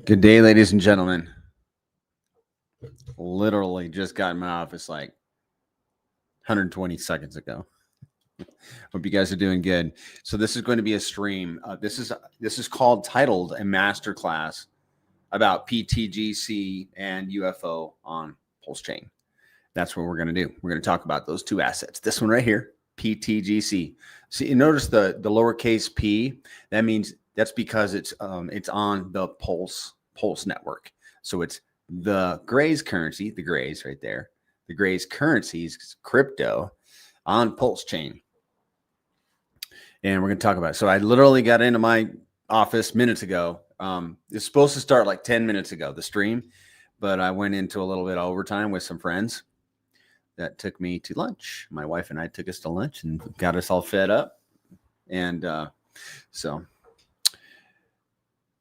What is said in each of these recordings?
Good day, ladies and gentlemen. Literally just got in my office like 120 seconds ago. Hope you guys are doing good. So this is going to be a stream. This is titled a master class about pTGC and UFO on PulseChain. That's what we're going to do. We're going to talk about those two assets. This one right here, pTGC. See, you notice the lowercase p. That means that's because it's on the Pulse network. So it's the Gray's currency, the Gray's right there. The Gray's currencies, crypto on PulseChain. And we're going to talk about it. So I literally got into my office minutes ago. It's supposed to start like 10 minutes ago, the stream, but I went into a little bit of overtime with some friends. That took me to lunch. My wife and I took us to lunch and got us all fed up. And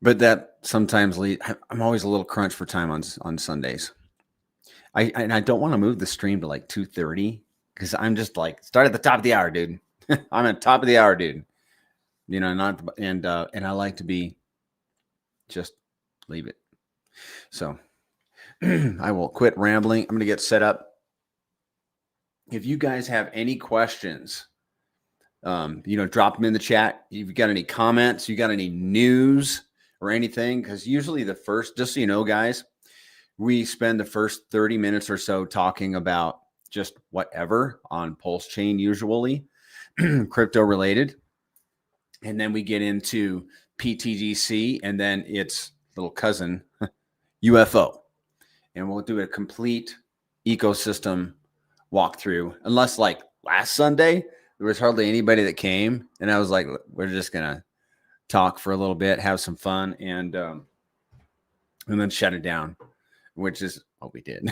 but that sometimes I'm always a little crunch for time on Sundays. I don't want to move the stream to like 2:30 because I'm just like, start at the top of the hour, dude. I'm at the top of the hour, dude. You know, and I like to be just leave it. So I will quit rambling. I'm going to get set up. If you guys have any questions, drop them in the chat. If you've got any comments, you got any news or anything, because usually the first, just so you know, guys, we spend the first 30 minutes or so talking about just whatever on PulseChain, usually crypto related. And then we get into pTGC and then its little cousin, UFO. And we'll do a complete ecosystem walkthrough, unless like last Sunday, there was hardly anybody that came. And I was like, we're just going to talk for a little bit, have some fun, and then shut it down, which is what we did.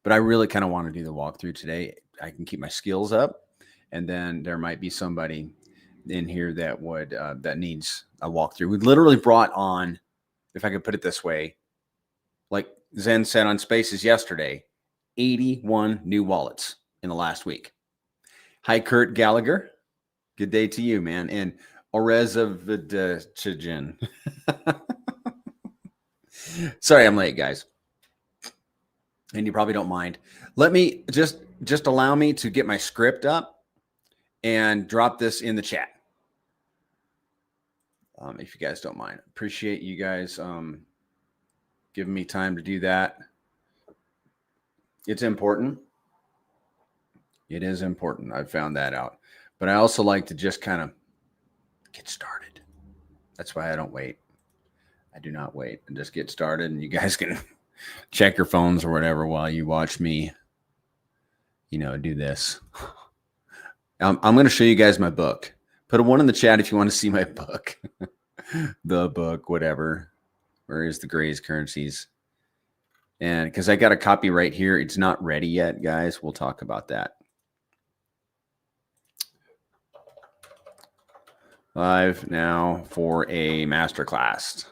But I really kind of want to do the walkthrough today. I can keep my skills up, and then there might be somebody in here that would that needs a walkthrough. We literally brought on, if I could put it this way, like Zen said on Spaces yesterday, 81 new wallets in the last week. Hi, Kurt Gallagher. Good day to you, man. And Oreza Vidachijin. Sorry, I'm late, guys. And you probably don't mind. Let me just allow me to get my script up and drop this in the chat. If you guys don't mind. Appreciate you guys giving me time to do that. It's important. It is important. I've found that out. But I also like to just kind of get started. That's why I don't wait. I do not wait and just get started. And you guys can check your phones or whatever while you watch me, do this. I'm going to show you guys my book. Put a 1 in the chat if you want to see my book. The book, whatever. Where is the Gray's currencies? And because I got a copy right here. It's not ready yet, guys. We'll talk about that. Live now for a masterclass.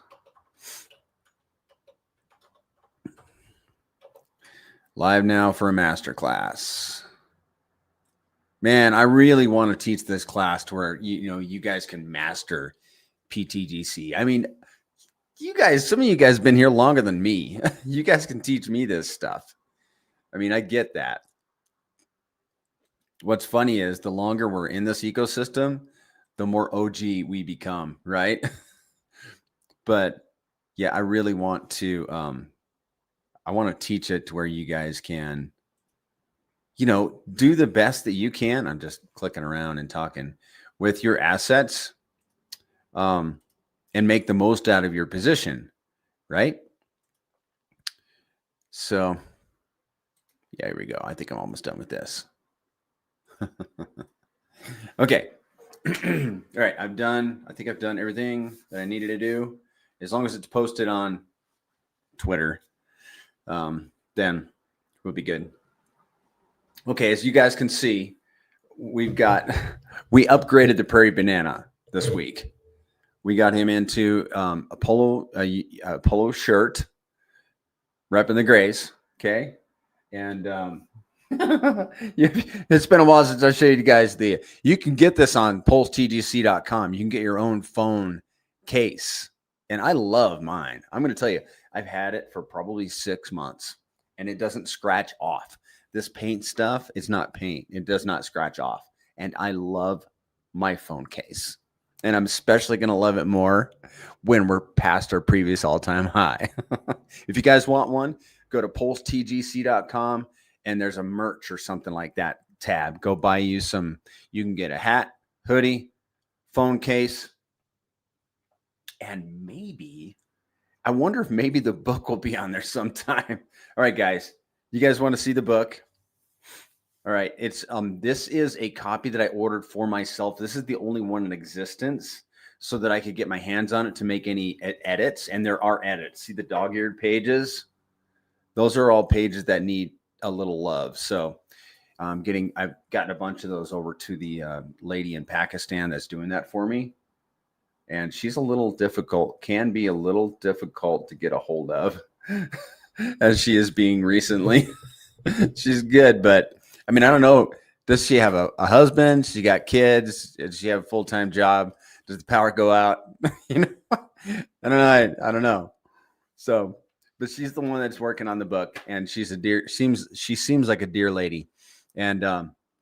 Live now for a masterclass. Man, I really want to teach this class to where you guys can master pTGC. I mean, some of you guys have been here longer than me. You guys can teach me this stuff. I mean, I get that. What's funny is the longer we're in this ecosystem, the more OG we become, right? But yeah, I really want to, I want to teach it to where you guys can, do the best that you can. I'm just clicking around and talking with your assets, and make the most out of your position, right? So yeah, here we go. I think I'm almost done with this. Okay. All right. I think I've done everything that I needed to do. As long as it's posted on Twitter, then we'll be good. Okay. As you guys can see, we upgraded the Prairie Banana this week. We got him into a polo shirt, repping the Grays. Okay. And it's been a while since I showed you guys you can get this on pulsetgc.com. You can get your own phone case. And I love mine. I'm going to tell you, I've had it for probably 6 months and it doesn't scratch off. This paint stuff is not paint. It does not scratch off. And I love my phone case. And I'm especially going to love it more when we're past our previous all-time high. If you guys want one, go to pulsetgc.com and there's a merch or something like that tab. Go buy you some. You can get a hat, hoodie, phone case, and maybe, I wonder if maybe the book will be on there sometime. All right, guys, you guys want to see the book? All right, it's this is a copy that I ordered for myself. This is the only one in existence so that I could get my hands on it to make any edits. And there are edits. See the dog-eared pages? Those are all pages that need a little love. So I've gotten a bunch of those over to the lady in Pakistan that's doing that for me. And she's a little difficult, can be a little difficult to get a hold of as she is being recently. She's good, but I mean, I don't know. Does she have a husband? She got kids? Does she have a full-time job? Does the power go out? I don't know. So, but she's the one that's working on the book, and she's a dear. She seems like a dear lady, and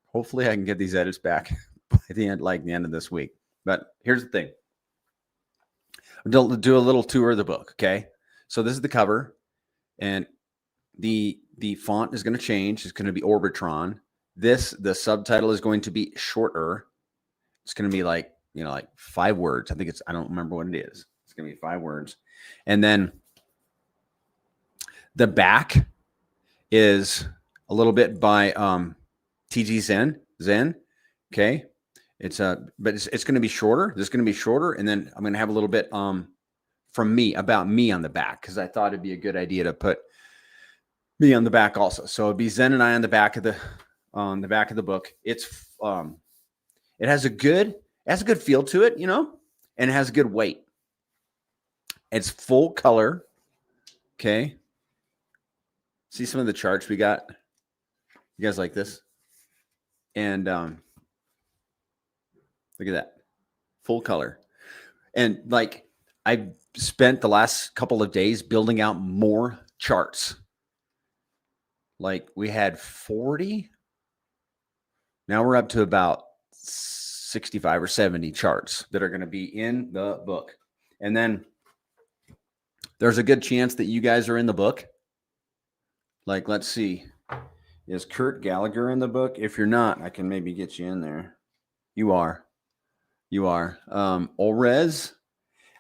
hopefully I can get these edits back by the end of this week. But here's the thing. I'll do a little tour of the book. Okay. So this is the cover, and the font is going to change. It's going to be Orbitron. The subtitle is going to be shorter. It's going to be like 5 words. I don't remember what it is. It's going to be 5 words. And then the back is a little bit by TG Zen. Okay. But it's going to be shorter. This is going to be shorter. And then I'm going to have a little bit from me, about me on the back, because I thought it'd be a good idea to put me on the back also. So it'd be Zen and I on the back of the book. It has a good feel to it, and it has a good weight. It's full color. Okay. See some of the charts we got? You guys like this? And look at that. Full color. And like, I've spent the last couple of days building out more charts. Like we had 40. Now we're up to about 65 or 70 charts that are going to be in the book. And then there's a good chance that you guys are in the book. Like, let's see. Is Kurt Gallagher in the book? If you're not, I can maybe get you in there. You are. Orez,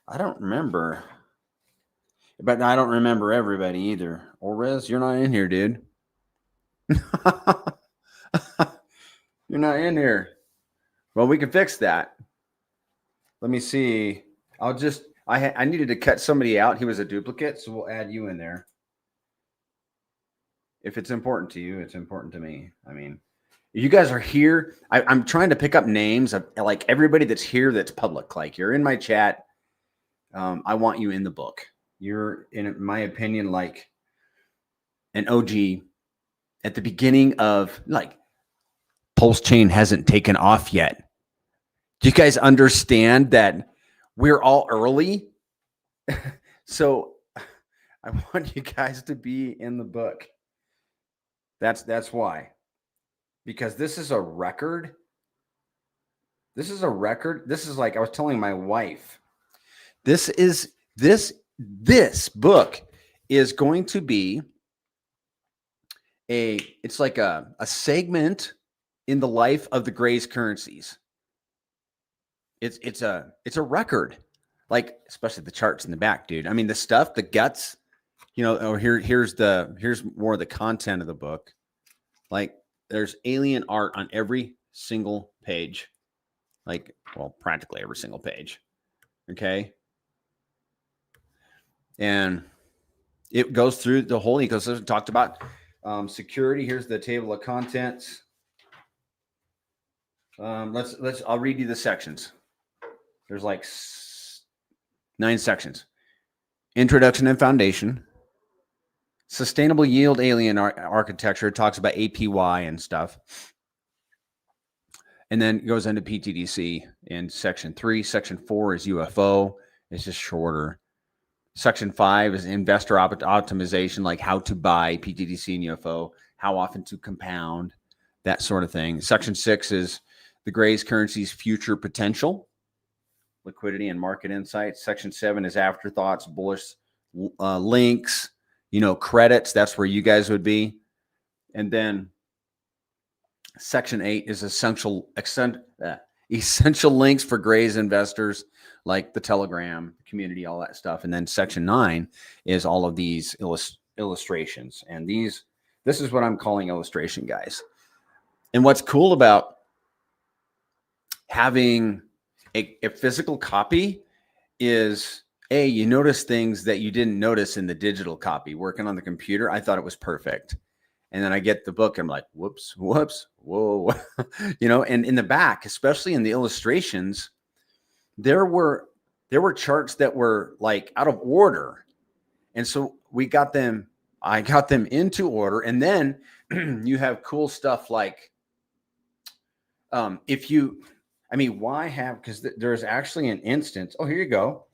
I don't remember. But I don't remember everybody either. Orez, you're not in here, dude. You're not in here. Well, we can fix that. Let me see. I needed to cut somebody out. He was a duplicate, so we'll add you in there. If it's important to you, it's important to me. I mean, you guys are here. I'm trying to pick up names of like everybody that's here that's public. Like you're in my chat. I want you in the book. You're, in my opinion, like an OG at the beginning of like PulseChain hasn't taken off yet. Do you guys understand that we're all early? So I want you guys to be in the book. That's why. Because this is a record. This is a record. This is like I was telling my wife. This book is going to be it's like a segment in the life of the Gray's currencies. It's a record. Like, especially the charts in the back, dude. I mean, the stuff, the guts, here's more of the content of the book. Like, there's alien art on every single page. Like, well, practically every single page. Okay. And it goes through the whole ecosystem. Talked about security. Here's the table of contents. I'll read you the sections. There's like 9 sections. Introduction and foundation. Sustainable yield alien architecture. Talks about APY and stuff. And then it goes into pTGC in section 3. Section 4 is UFO. It's just shorter. Section 5 is investor optimization, like how to buy pTGC and UFO, how often to compound, that sort of thing. Section 6 is the Gray's currency's future potential, liquidity and market insights. Section 7 is afterthoughts, bullish links, credits. That's where you guys would be. And then Section 8 is essential links for Gray's investors, like the Telegram, the community, all that stuff. And then Section 9 is all of these illustrations. And this is what I'm calling illustration, guys. And what's cool about having a physical copy is, you notice things that you didn't notice in the digital copy. Working on the computer, I thought it was perfect. And then I get the book, and I'm like, whoops, whoa. And in the back, especially in the illustrations, there were charts that were like out of order. And so I got them into order. And then you have cool stuff like, because there's actually an instance. Oh, here you go.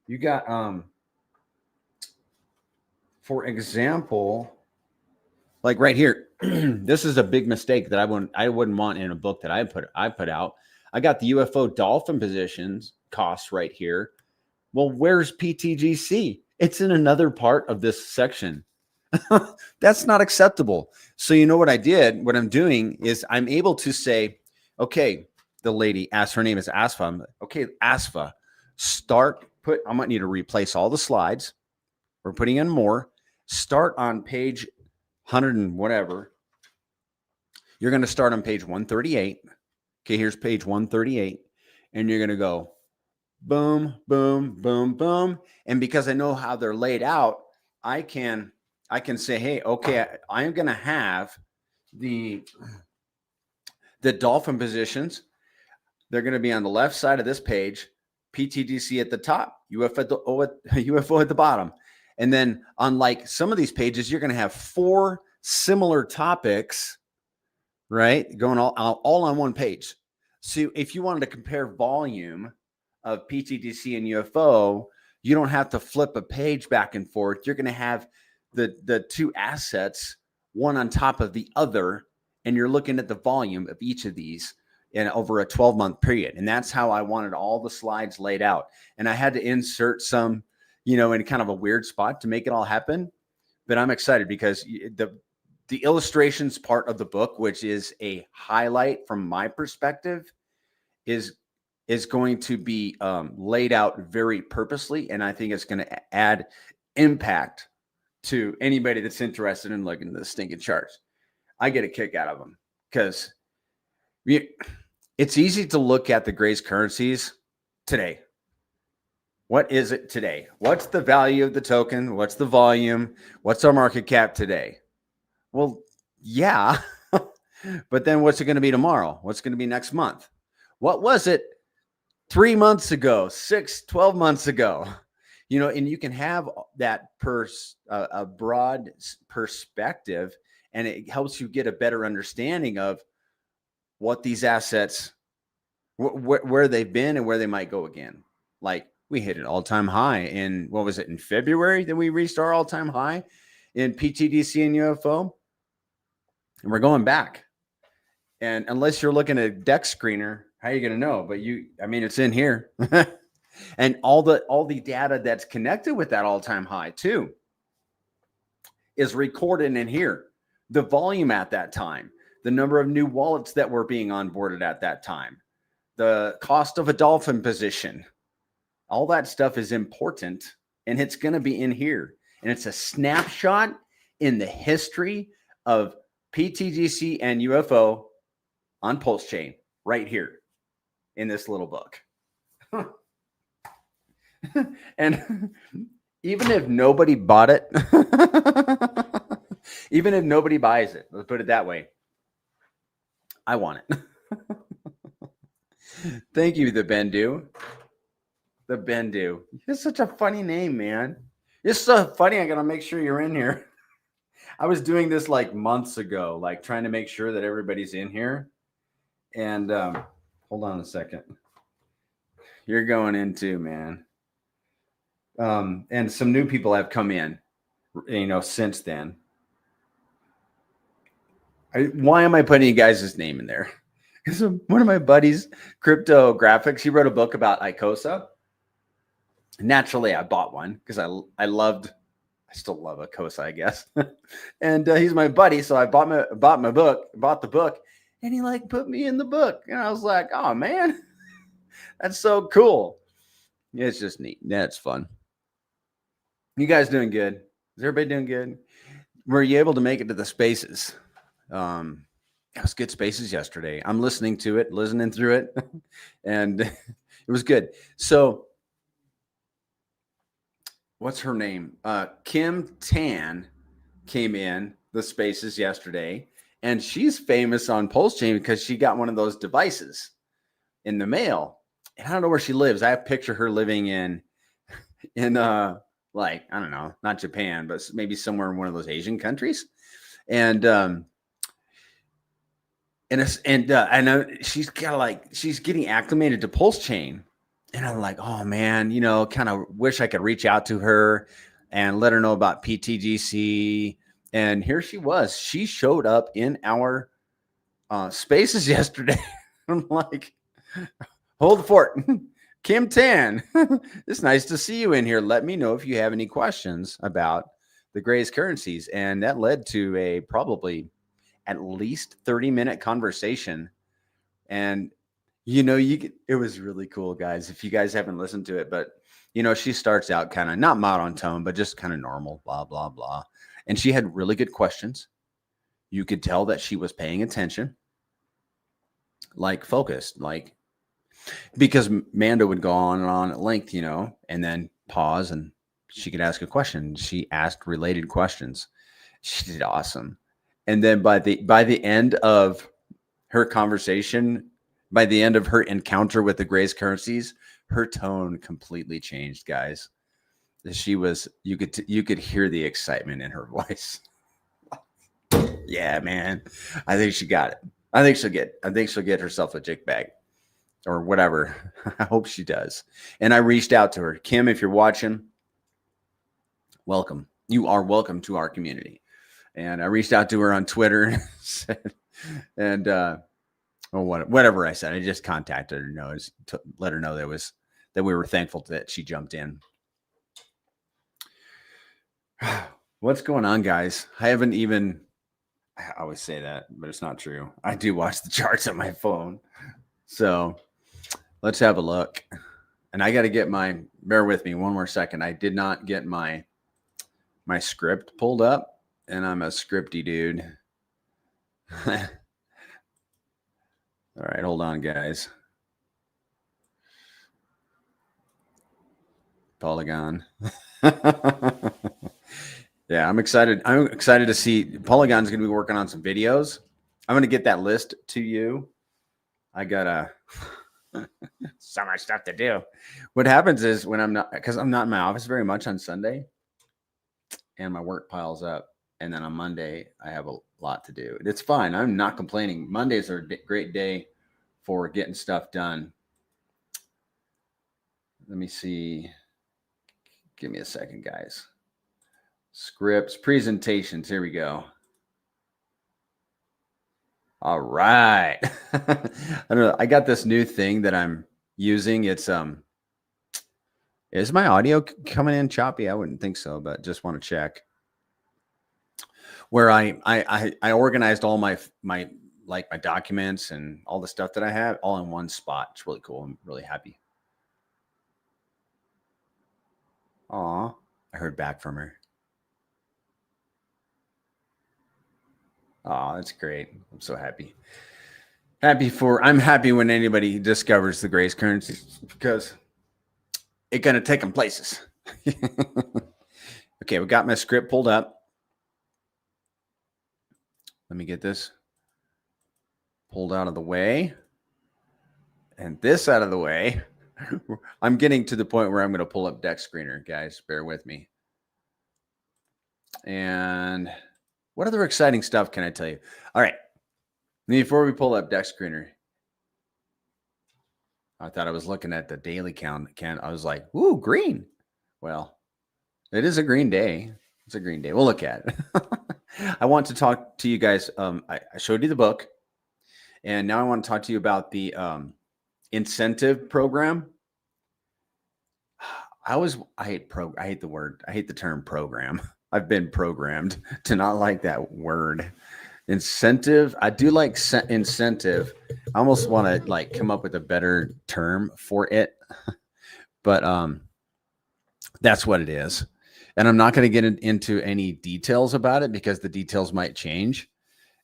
You got, for example, like right here, this is a big mistake that I wouldn't want in a book that I put out. I got the UFO dolphin positions costs right here. Well, where's pTGC? It's in another part of this section. That's not acceptable. So you know what I did? What I'm doing is I'm able to say, okay, the lady asked, her name is Asfa. Okay, Asfa, I might need to replace all the slides. We're putting in more. Start on page 100 and whatever. You're going to start on page 138. Okay, here's page 138. And you're going to go boom, boom, boom, boom. And because I know how they're laid out, I can say, hey, okay, I'm going to have the dolphin positions. They're going to be on the left side of this page, pTGC at the top, UFO at the bottom. And then on like some of these pages, you're going to have 4 similar topics, right? Going all on one page. So if you wanted to compare volume of pTGC and UFO, you don't have to flip a page back and forth. You're going to have the 2 assets, one on top of the other, and you're looking at the volume of each of these in over a 12-month period. And that's how I wanted all the slides laid out. And I had to insert some, in kind of a weird spot to make it all happen. But I'm excited because the illustrations part of the book, which is a highlight from my perspective, is going to be laid out very purposely. And I think it's going to add impact to anybody that's interested in looking at the stinking charts. I get a kick out of them because it's easy to look at the Gray's currencies today. What is it today? What's the value of the token? What's the volume? What's our market cap today? Well, yeah, but then what's it going to be tomorrow? What's going to be next month? What was it 3 months ago, 12 months ago? And you can have that a broad perspective, and it helps you get a better understanding of what these assets, where they've been and where they might go again. Like we hit an all-time high in, what was it, in February that we reached our all-time high in pTGC and UFO? And we're going back. And unless you're looking at a deck screener, how are you going to know? But it's in here. And all the data that's connected with that all-time high too is recorded in here. The volume at that time, the number of new wallets that were being onboarded at that time, the cost of a dolphin position, all that stuff is important, and it's going to be in here. And it's a snapshot in the history of pTGC and UFO on PulseChain right here in this little book. And even if nobody bought it, even if nobody buys it, let's put it that way, I want it. Thank you, the Bendu. The Bendu. It's such a funny name, man. It's so funny. I got to make sure you're in here. I was doing this like months ago, like trying to make sure that everybody's in here. And hold on a second. You're going in too, man. And some new people have come in, since then. Why am I putting you guys' name in there? Because one of my buddies, Cryptographics, he wrote a book about ICOSA. Naturally, I bought one because I still love ICOSA, I guess. And he's my buddy, so I bought the book, and he like put me in the book, and I was like, oh man, that's so cool. Yeah, it's just neat. Yeah, it's fun. You guys doing good? Is everybody doing good? Were you able to make it to the spaces? It was good spaces yesterday. I'm listening through it, and it was good. So, what's her name? Kim Tan came in the spaces yesterday, and she's famous on PulseChain because she got one of those devices in the mail. And I don't know where she lives. I picture her living in like, I don't know, not Japan, but maybe somewhere in one of those Asian countries. And I know she's she's getting acclimated to PulseChain. And I'm like, oh man, kind of wish I could reach out to her and let her know about pTGC. And here she was. She showed up in our spaces yesterday. I'm like, hold the fort. Kim Tan, it's nice to see you in here. Let me know if you have any questions about the Gray's currencies. And that led to a probably at least 30-minute conversation. And, it was really cool, guys. If you guys haven't listened to it, but, she starts out kind of not monotone, but just kind of normal, blah, blah, blah. And she had really good questions. You could tell that she was paying attention, like focused, because Manda would go on at length, and then pause and she could ask a question. She asked related questions. She did awesome. And then by the end of her conversation, by the end of her encounter with the Gray's currencies, her tone completely changed, guys. You could hear the excitement in her voice. Yeah, man. I think she got it. I think she'll get herself a jig bag or whatever. I hope she does. And I reached out to her. Kim, if you're watching, welcome. You are welcome to our community. And I reached out to her on Twitter and whatever I said. I just contacted her to let her know that we were thankful that she jumped in. What's going on, guys? I always say that, but it's not true. I do watch the charts on my phone. So let's have a look. And I got to bear with me one more second. I did not get my script pulled up, and I'm a scripty dude. All right, hold on, guys. Polygon. Yeah, I'm excited. I'm excited to see Polygon's going to be working on some videos. I'm going to get that list to you. I got so much stuff to do. What happens is because I'm not in my office very much on Sunday, and my work piles up, and then on Monday I have a lot to do. It's fine. I'm not complaining. Mondays are a great day for getting stuff done. Let me see. Give me a second, guys. Scripts, presentations. Here we go. All right. I don't know. I got this new thing that I'm using. It's is my audio coming in choppy? I wouldn't think so, but just want to check. Where I organized all my documents and all the stuff that I have all in one spot. It's really cool. I'm really happy. Aw, I heard back from her. Oh, that's great. I'm so happy. I'm happy when anybody discovers the Gray's currencies because it's going to take them places. Okay, we got my script pulled up. Let me get this pulled out of the way and this out of the way. I'm getting to the point where I'm going to pull up Deck Screener, guys. Bear with me. And what other exciting stuff can I tell you? All right. Before we pull up Deck Screener, I thought I was looking at the daily count. I was like, ooh, green. Well, It is a green day. It's a green day. We'll look at it. I want to talk to you guys. I showed you the book, and now I want to talk to you about the incentive program. I hate the term program. I've been programmed to not like that word. Incentive. I do like incentive. I almost want to like come up with a better term for it, but that's what it is. And I'm not going to get into any details about it because the details might change,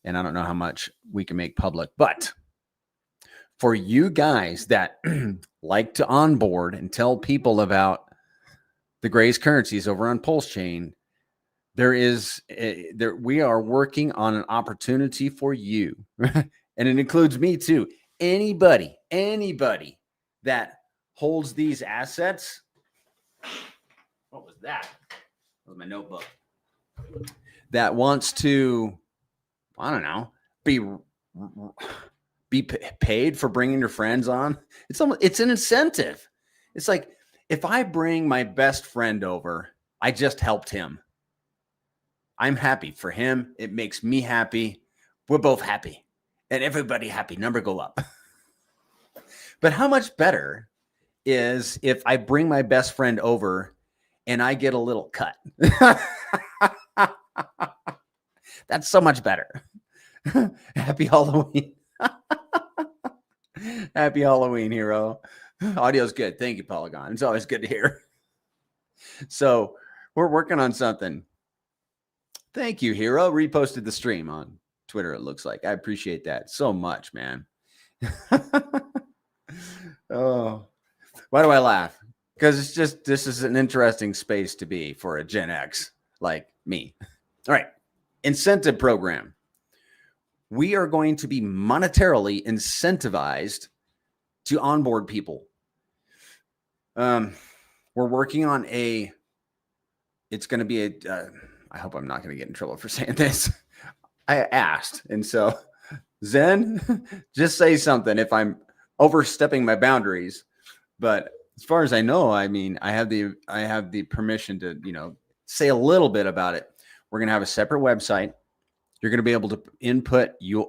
and I don't know how much we can make public. But for you guys that like to onboard and tell people about the Grace currencies over on PulseChain, we are working on an opportunity for you. And it includes me too. Anybody that holds these assets. What was that? That was my notebook. That wants to, I don't know, be paid for bringing your friends on. It's an incentive. It's like, if I bring my best friend over, I just helped him. I'm happy for him. It makes me happy. We're both happy. And everybody happy. Number go up. But how much better is if I bring my best friend over and I get a little cut? That's so much better. Happy Halloween. Happy Halloween, hero. Audio's good. Thank you, Polygon. It's always good to hear. So we're working on something. Thank you, hero. Reposted the stream on Twitter, it looks like. I appreciate that so much, man. Oh, why do I laugh? Because this is an interesting space to be for a Gen X like me. All right. Incentive program. We are going to be monetarily incentivized to onboard people. We're working on it's going to be I hope I'm not going to get in trouble for saying this. I asked. And so Zen, just say something if I'm overstepping my boundaries. But as far as I know, I mean, I have the permission to, say a little bit about it. We're going to have a separate website. You're going to be able to input you're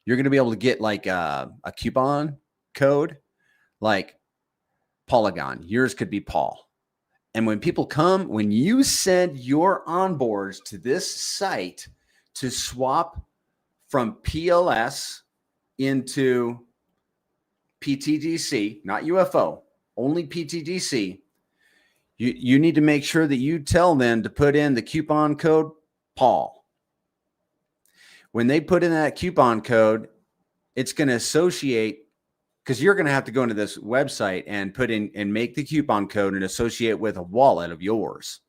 going to be able to get like a coupon code, like Polygon. Yours could be Paul. And when people come, when you send your onboards to this site to swap from PLS into pTGC, not UFO, only pTGC, you need to make sure that you tell them to put in the coupon code Paul. When they put in that coupon code, it's going to associate, because you're going to have to go into this website and put in and make the coupon code and associate with a wallet of yours.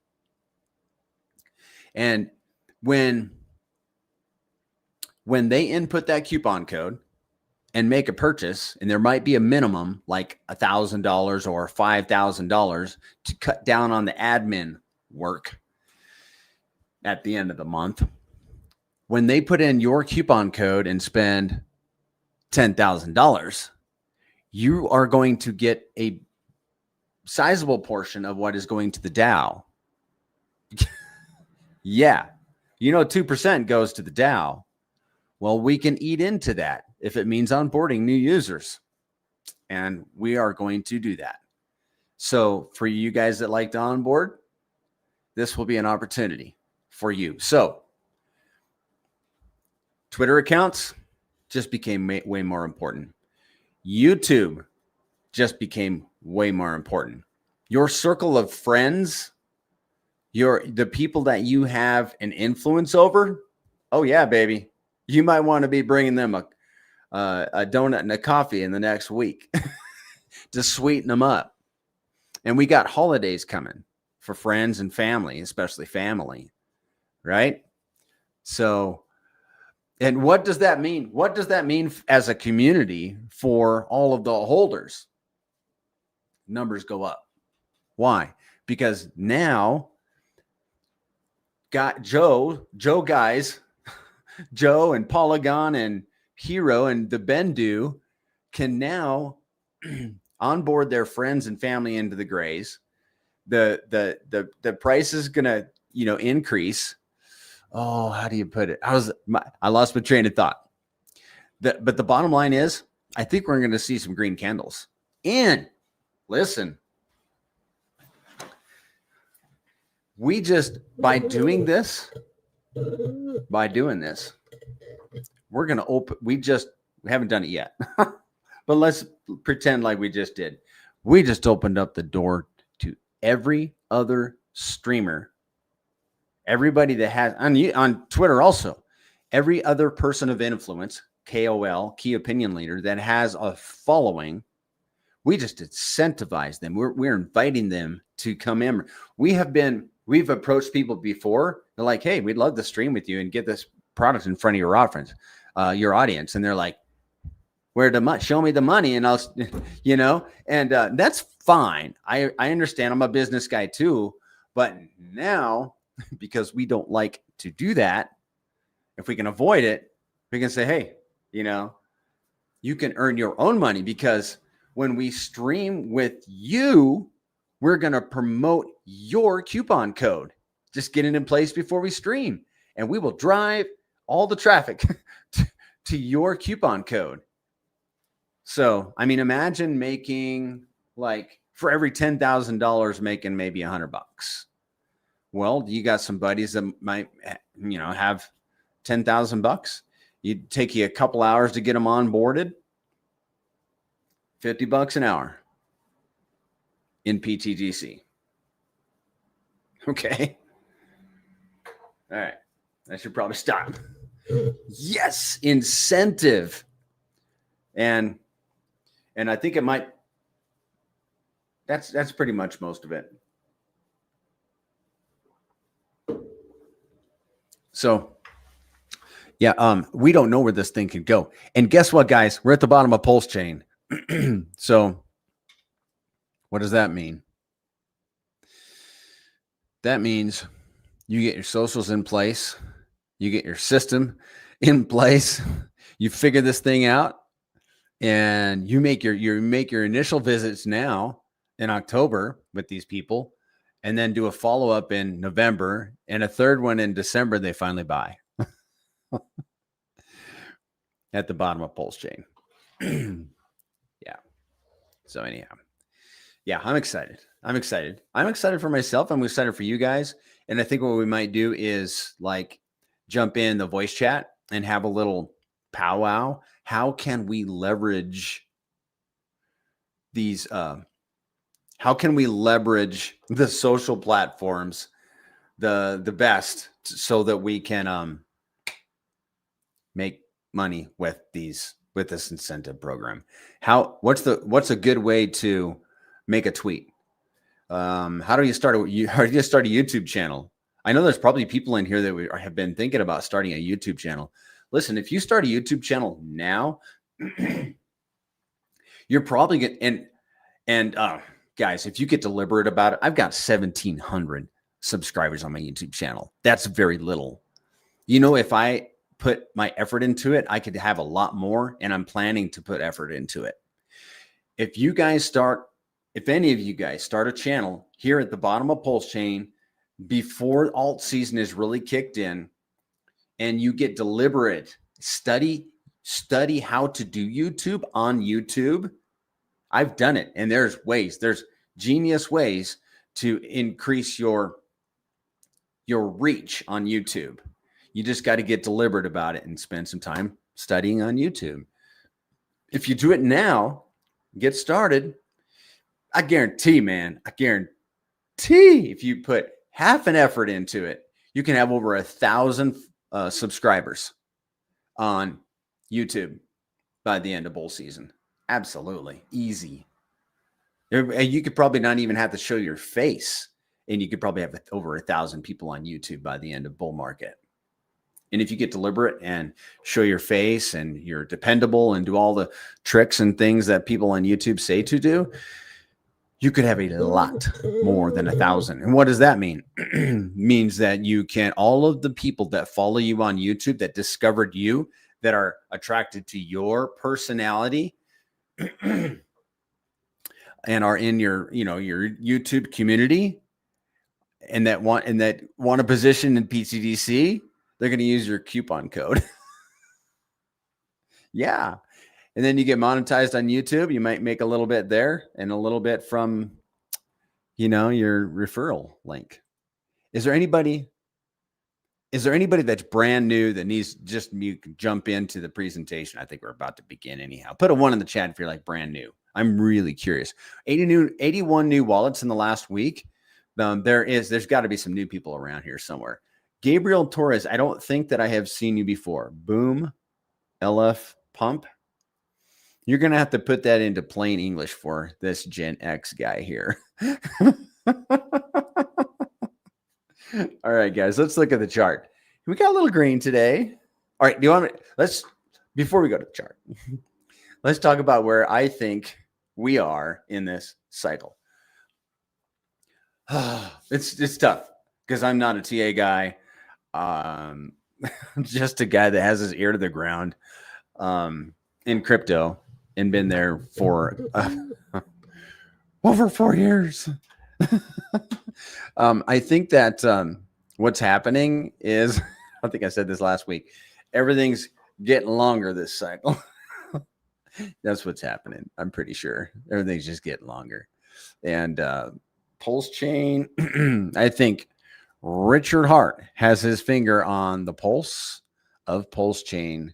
And when they input that coupon code and make a purchase, and there might be a minimum like $1,000 or $5,000 to cut down on the admin work at the end of the month. When they put in your coupon code and spend $10,000, you are going to get a sizable portion of what is going to the DAO. Yeah. 2% goes to the DAO. Well, we can eat into that if it means onboarding new users. And we are going to do that. So for you guys that like to onboard, this will be an opportunity for you. So Twitter accounts just became way more important. YouTube just became way more important. Your circle of friends, the people that you have an influence over. Oh yeah, baby. You might want to be bringing them a donut and a coffee in the next week to sweeten them up. And we got holidays coming for friends and family, especially family, right? So, and what does that mean? What does that mean as a community for all of the holders? Numbers go up. Why? Because now got Joe guys, Joe and Polygon and Hero and the Bendu can now onboard their friends and family into the Grays, the price is gonna, increase. Oh, how do you put it? I lost my train of thought. But the bottom line is, I think we're going to see some green candles. And listen, we just, by doing this, we're going to open, we haven't done it yet, but let's pretend like we just did. We just opened up the door to every other streamer, everybody that has on Twitter also, every other person of influence, KOL, key opinion leader that has a following. We just incentivize them. We're inviting them to come in. We've approached people before. They're like, hey, we'd love to stream with you and get this product in front of your audience. And they're like, where the money? Show me the money. And I'll, and that's fine. I understand. I'm a business guy too. But now, because we don't like to do that, if we can avoid it, we can say, hey, you can earn your own money, because when we stream with you, we're going to promote your coupon code. Just get it in place before we stream, and we will drive all the traffic to your coupon code. So, imagine making, like, for every $10,000, making maybe $100. Well, you got some buddies that might, have $10,000. It'd take you a couple hours to get them onboarded. $50 an hour in pTGC. Okay. All right. I should probably stop. Yes, incentive. And I think it might, that's pretty much most of it. So, yeah, we don't know where this thing can go. And guess what, guys? We're at the bottom of PulseChain. So what does that mean? That means you get your socials in place, you get your system in place, you figure this thing out, and you make your initial visits now in October with these people, and then do a follow-up in November and a third one in December. They finally buy. At the bottom of PulseChain. Yeah. So anyhow, yeah, I'm excited. I'm excited for myself. I'm excited for you guys. And I think what we might do is, like, jump in the voice chat and have a little powwow. How can we leverage these? How can we leverage the social platforms the best, so that we can make money with this incentive program? What's a good way to make a tweet? How do you start a YouTube channel? I know there's probably people in here that have been thinking about starting a YouTube channel. Listen, if you start a YouTube channel now, you're probably guys, if you get deliberate about it, I've got 1,700 subscribers on my YouTube channel. That's very little. If I put my effort into it, I could have a lot more, and I'm planning to put effort into it. If any of you guys start a channel here at the bottom of PulseChain before alt season is really kicked in, and you get deliberate, study how to do YouTube on YouTube. I've done it, and there's genius ways to increase your reach on YouTube. You just got to get deliberate about it and spend some time studying on YouTube. If you do it now, get started, I guarantee, if you put half an effort into it, you can have over 1,000 subscribers on YouTube by the end of bull season. Absolutely easy. You could probably not even have to show your face, and you could probably have over 1,000 people on YouTube by the end of bull market. And if you get deliberate and show your face and you're dependable and do all the tricks and things that people on YouTube say to do, you could have a lot more than 1,000. And what does that mean? Means that all of the people that follow you on YouTube, that discovered you, that are attracted to your personality, and are in your, your YouTube community and that want a position in pTGC, they're going to use your coupon code. Yeah. And then you get monetized on YouTube. You might make a little bit there and a little bit from, your referral link. Is there anybody that's brand new that needs you can jump into the presentation? I think we're about to begin anyhow. Put a 1 in the chat if you're like brand new. I'm really curious. 81 new wallets in the last week. There's got to be some new people around here somewhere. Gabriel Torres, I don't think that I have seen you before. Boom, LF pump. You're going to have to put that into plain English for this Gen X guy here. All right, guys, let's look at the chart. We got a little green today. All right, before we go to the chart, let's talk about where I think we are in this cycle. It's tough because I'm not a TA guy. I'm just a guy that has his ear to the ground in crypto and been there for over 4 years. I think that what's happening is, I think I said this last week, everything's getting longer this cycle. That's what's happening. I'm pretty sure everything's just getting longer. And PulseChain, I think Richard Hart has his finger on the pulse of PulseChain.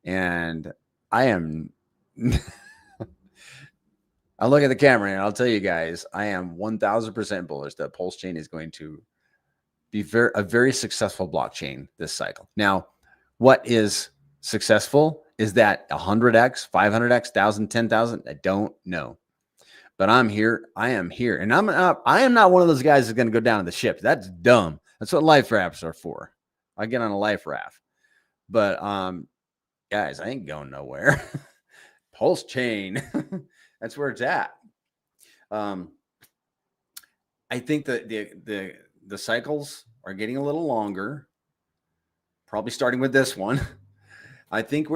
And I look at the camera and I'll tell you guys, I am 1000% bullish that PulseChain is going to be a very successful blockchain this cycle. Now, what is successful? Is that 100x, 500x, 1,000, 10,000? I don't know. But I'm here. I am here. And I am not one of those guys that's going to go down to the ship. That's dumb. That's what life rafts are for. I get on a life raft. But guys, I ain't going nowhere. PulseChain. That's where it's at. I think that the cycles are getting a little longer, probably starting with this one. I think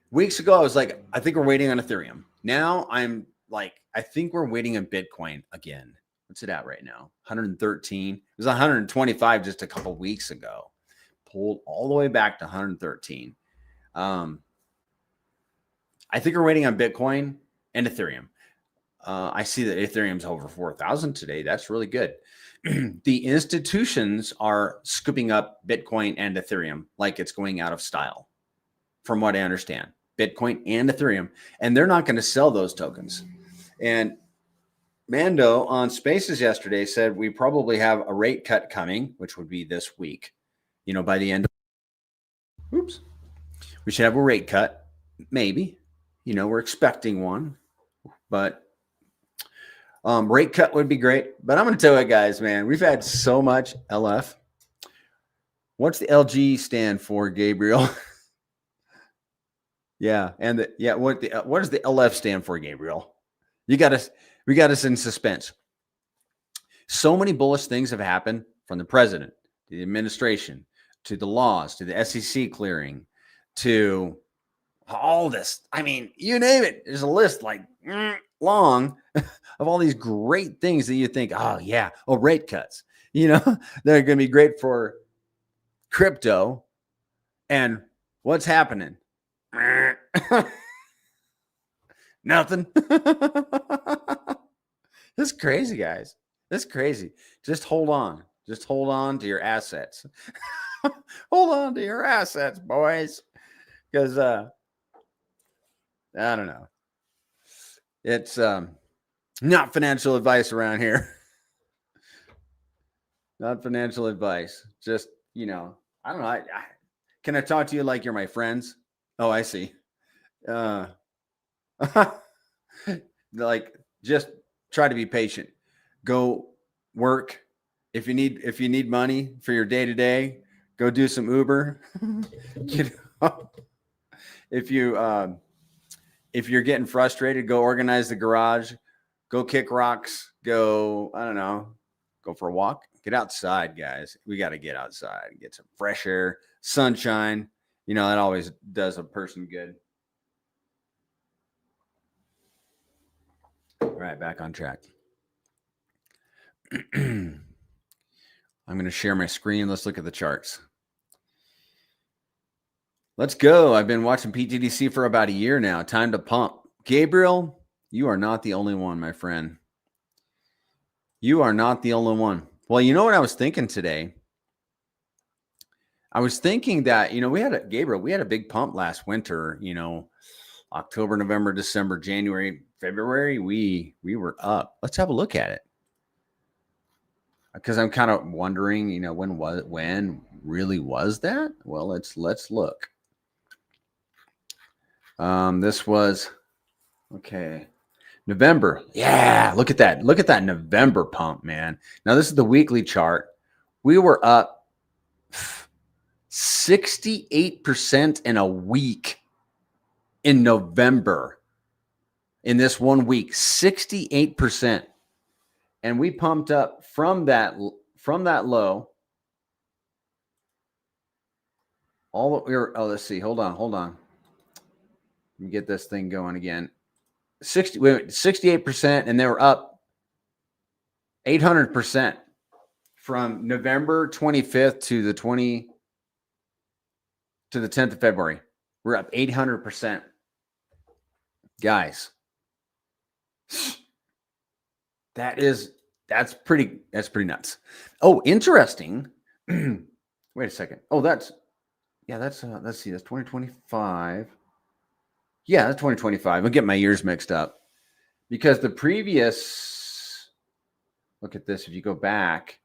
weeks ago, I was like, I think we're waiting on Ethereum. Now I'm like, I think we're waiting on Bitcoin again. What's it at right now? 113. It was 125 just a couple weeks ago. Pulled all the way back to 113. I think we're waiting on Bitcoin and Ethereum. I see that Ethereum's over 4,000 today. That's really good. The institutions are scooping up Bitcoin and Ethereum like it's going out of style, from what I understand. Bitcoin and Ethereum. And they're not going to sell those tokens. And Mando on Spaces yesterday said we probably have a rate cut coming, which would be this week. By the end of... Oops. We should have a rate cut. Maybe. We're expecting one. But rate cut would be great. But I'm going to tell you guys, man, we've had so much LF. What's the LG stand for, Gabriel? Yeah. And what does the LF stand for, Gabriel? We got us in suspense. So many bullish things have happened from the president to the administration, to the laws, to the SEC clearing, to all this. I mean, you name it. There's a list like long of all these great things that you think, rate cuts. They're going to be great for crypto. And what's happening? Nothing. This is crazy, guys. This is crazy. Just hold on. Just hold on to your assets. Hold on to your assets, boys. Because I don't know. It's not financial advice around here. Not financial advice. Just, I don't know. Can I talk to you like you're my friends? Oh, I see. Like, just try to be patient. Go work. If you need money for your day to day, go do some Uber. If you're getting frustrated, go organize the garage. Go kick rocks. Go, I don't know. Go for a walk. Get outside, guys. We got to get outside. Get some fresh air, sunshine. That always does a person good. All right, back on track. I'm going to share my screen. Let's look at the charts. Let's go. I've been watching pTGC for about a year now. Time to pump. Gabriel, you are not the only one, my friend. You are not the only one. Well, you know what I was thinking today? I was thinking that, we had a big pump last winter, October, November, December, January, February, we were up. Let's have a look at it. Because I'm kind of wondering, when really was that? Well, let's look. This was okay. November. Yeah, look at that. Look at that November pump, man. Now this is the weekly chart. We were up 68% in a week in November. In this 1 week, 68%. And we pumped up from that low. Let's see. Hold on. Let me get this thing going again. 68%, and they were up 800% from November 25th to the 10th of February. We're up 800%. Guys, that's pretty nuts. Oh, interesting. Wait a second. Oh, let's see, that's 2025. Yeah, that's 2025. I'll get my years mixed up because the previous, look at this. If you go back,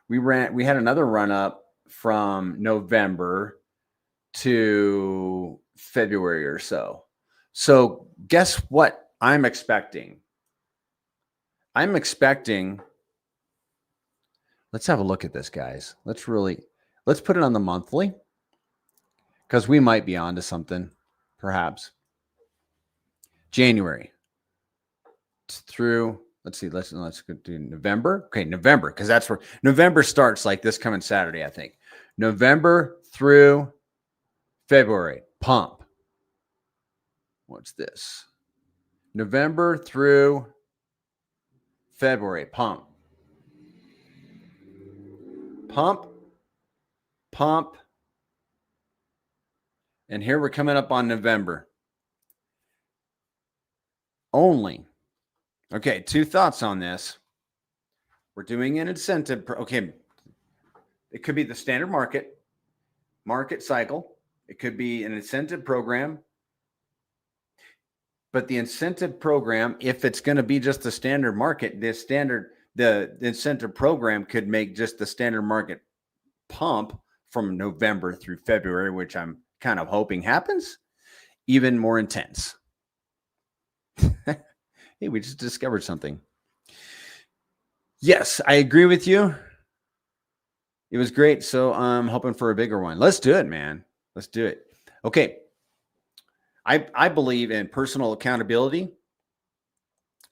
we had another run up from November to February or so. So guess what I'm expecting? Let's have a look at this, guys. Let's put it on the monthly because we might be onto something, perhaps. January through, let's go to November. Okay, November, because that's where November starts, like this coming Saturday, I think. November through February, pump. What's this? November through February, pump. And here we're coming up on November. Only. Okay, two thoughts on this. We're doing an incentive. Okay, it could be the standard market cycle. It could be an incentive program. But the incentive program, if it's going to be just the standard market, the incentive program could make just the standard market pump from November through February, which I'm kind of hoping happens, even more intense. Hey, we just discovered something. Yes, I agree with you. It was great. So I'm hoping for a bigger one. Let's do it, man. Let's do it. Okay. I believe in personal accountability,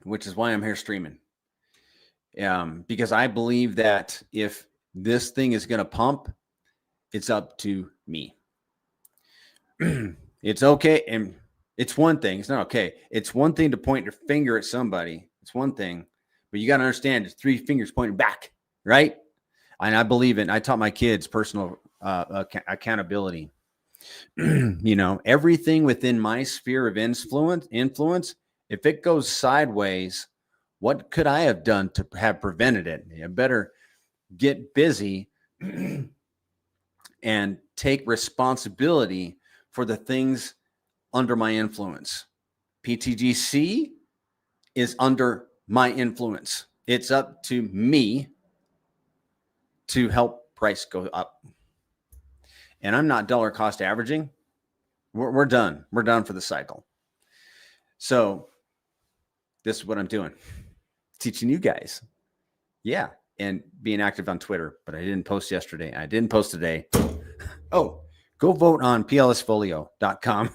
which is why I'm here streaming. Because I believe that if this thing is going to pump, it's up to me. It's okay. And it's one thing. It's not okay. It's one thing to point your finger at somebody. It's one thing. But you got to understand it's three fingers pointing back, right? And I believe in, I taught my kids personal accountability. Everything within my sphere of influence, if it goes sideways, what could I have done to have prevented it? I better get busy and take responsibility for the things under my influence. pTGC is under my influence. It's up to me to help price go up. And I'm not dollar cost averaging. We're done. We're done for the cycle. So this is what I'm doing. Teaching you guys. Yeah. And being active on Twitter. But I didn't post yesterday. I didn't post today. Oh, go vote on plsfolio.com.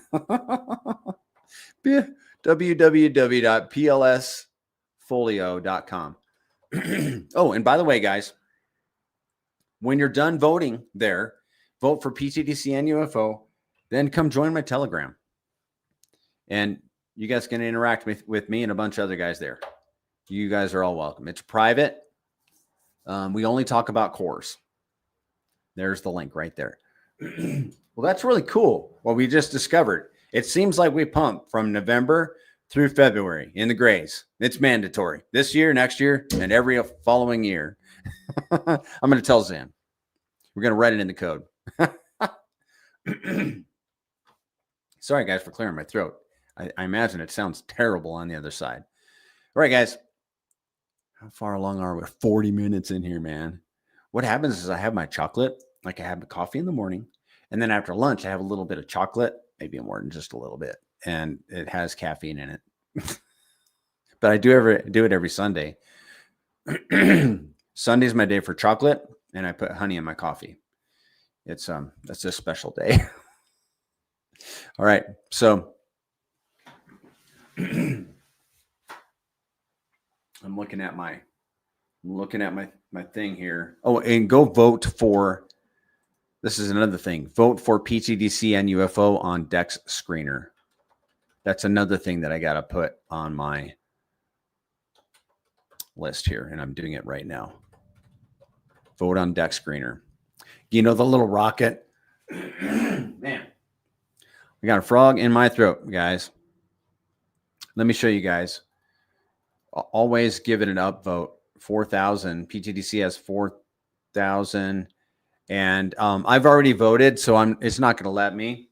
www.plsfolio.com. Oh, and by the way, guys, when you're done voting there, vote for pTGC and UFO, then come join my Telegram. And you guys can interact with me and a bunch of other guys there. You guys are all welcome. It's private. We only talk about cores. There's the link right there. Well, that's really cool. What we just discovered. It seems like we pump from November through February in the grays. It's mandatory this year, next year, and every following year. I'm going to tell Zan. We're going to write it in the code. Sorry, guys, for clearing my throat. I imagine it sounds terrible on the other side. All right, guys. How far along are we? 40 minutes in here, man. What happens is I have my chocolate, like I have the coffee in the morning. And then after lunch, I have a little bit of chocolate, maybe more than just a little bit. And it has caffeine in it. But I do it every Sunday. Sunday's my day for chocolate, and I put honey in my coffee. That's a special day. All right. So I'm looking at my thing here. Oh, and go vote for, this is another thing. Vote for pTGC and UFO on Dex Screener. That's another thing that I got to put on my list here, and I'm doing it right now. Vote on Dex Screener. You know, the little rocket. Man, we got a frog in my throat, guys. Let me show you guys. Always give it an upvote. 4,000. pTGC has 4,000. And I've already voted, so it's not going to let me.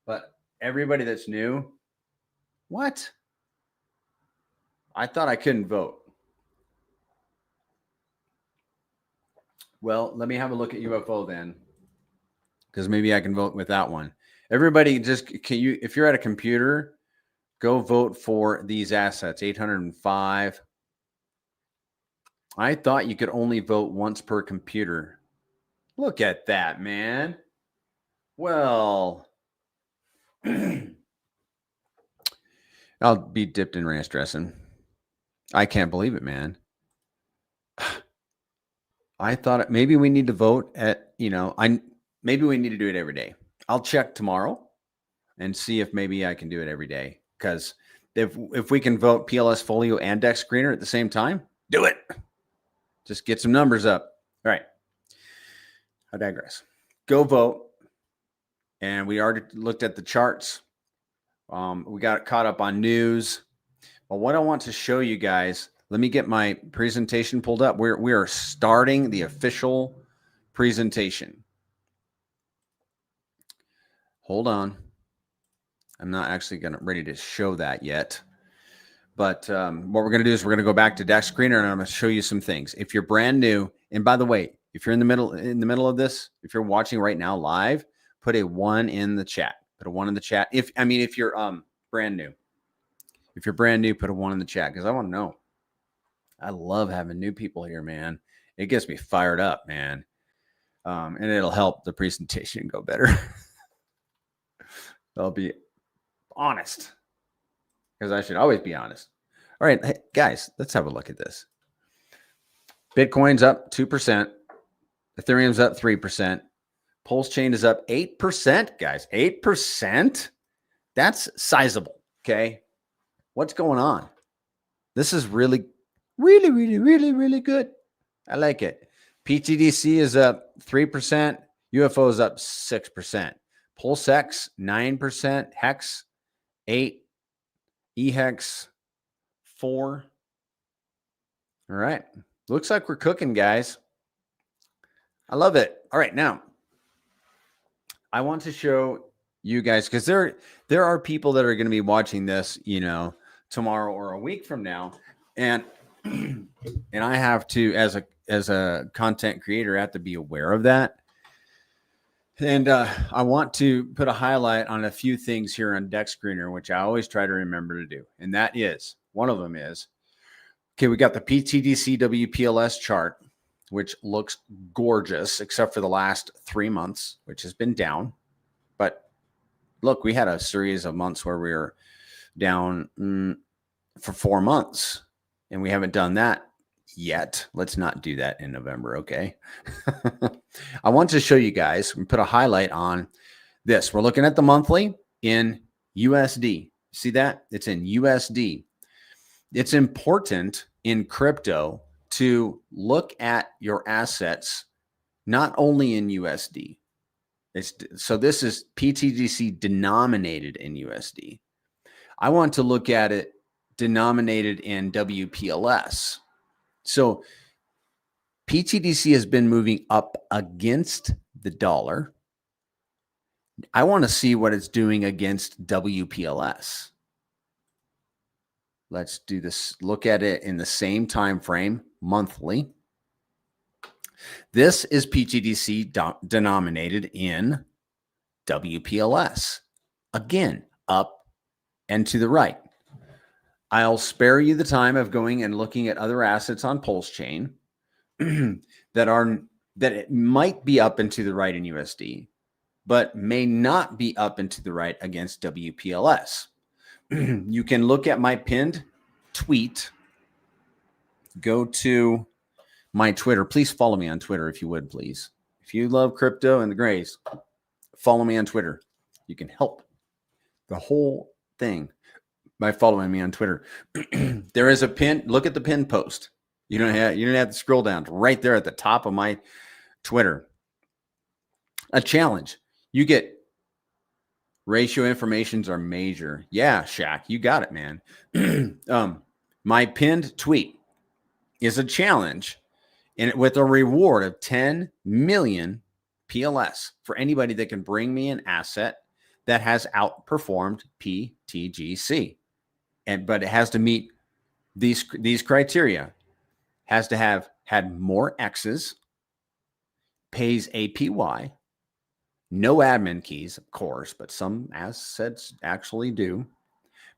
But everybody that's new, what? I thought I couldn't vote. Well, let me have a look at UFO then, because maybe I can vote with that one. Everybody, if you're at a computer, go vote for these assets. 805. I thought you could only vote once per computer. Look at that, man. Well, I'll be dipped in ranch dressing. I can't believe it, man. I thought maybe we need to vote at, maybe we need to do it every day. I'll check tomorrow and see if maybe I can do it every day. Because if we can vote PLS Folio and Dex Screener at the same time, do it. Just get some numbers up. All right. I digress. Go vote. And we already looked at the charts. We got caught up on news. But what I want to show you guys, let me get my presentation pulled up. We are starting the official presentation. Hold on. I'm not actually ready to show that yet. But what we're going to do is we're going to go back to Dex Screener, and I'm going to show you some things. If you're brand new, and by the way, if you're in the middle of this, if you're watching right now live, put a 1 in the chat. Put a 1 in the chat. If you're brand new. If you're brand new, put a 1 in the chat, because I want to know. I love having new people here, man. It gets me fired up, man. And it'll help the presentation go better. I'll be honest, because I should always be honest. All right, hey, guys, let's have a look at this. Bitcoin's up 2%. Ethereum's up 3%. PulseChain is up 8%, guys. 8%? That's sizable, okay? What's going on? This is really good. I like it. pTGC is up 3%. UFO is up 6%. PulseX, 9%. Hex, 8%. eHex, 4%. All right. Looks like we're cooking, guys. I love it. All right. Now, I want to show you guys, because there are people that are going to be watching this, tomorrow or a week from now. And I have to, as a content creator, I have to be aware of that. And I want to put a highlight on a few things here on Dex Screener, which I always try to remember to do. And that is, one of them is, okay, we got the pTGC WPLS chart, which looks gorgeous, except for the last 3 months, which has been down. But look, we had a series of months where we were down for 4 months, and we haven't done that yet. Let's not do that in November, okay? I want to show you guys, we put a highlight on this. We're looking at the monthly in USD. See that? It's in USD. It's important in crypto to look at your assets, not only in USD. So this is pTGC denominated in USD. I want to look at it denominated in WPLS. So pTGC has been moving up against the dollar. I want to see what it's doing against WPLS. Let's do this. Look at it in the same time frame, monthly. This is pTGC denominated in WPLS. Again, up and to the right. I'll spare you the time of going and looking at other assets on PulseChain that it might be up and to the right in USD, but may not be up and to the right against WPLS. You can look at my pinned tweet. Go to my Twitter. Please follow me on Twitter if you would, please. If you love crypto and the grays, follow me on Twitter. You can help the whole thing by following me on Twitter. There is a pin. Look at the pin post. You don't have to scroll down. Right there at the top of my Twitter. A challenge. You get ratio informations are major. Yeah, Shaq, you got it, man. My pinned tweet is a challenge with a reward of 10 million PLS for anybody that can bring me an asset that has outperformed pTGC. But it has to meet these criteria. Has to have had more X's, pays APY, no admin keys, of course, but some assets actually do.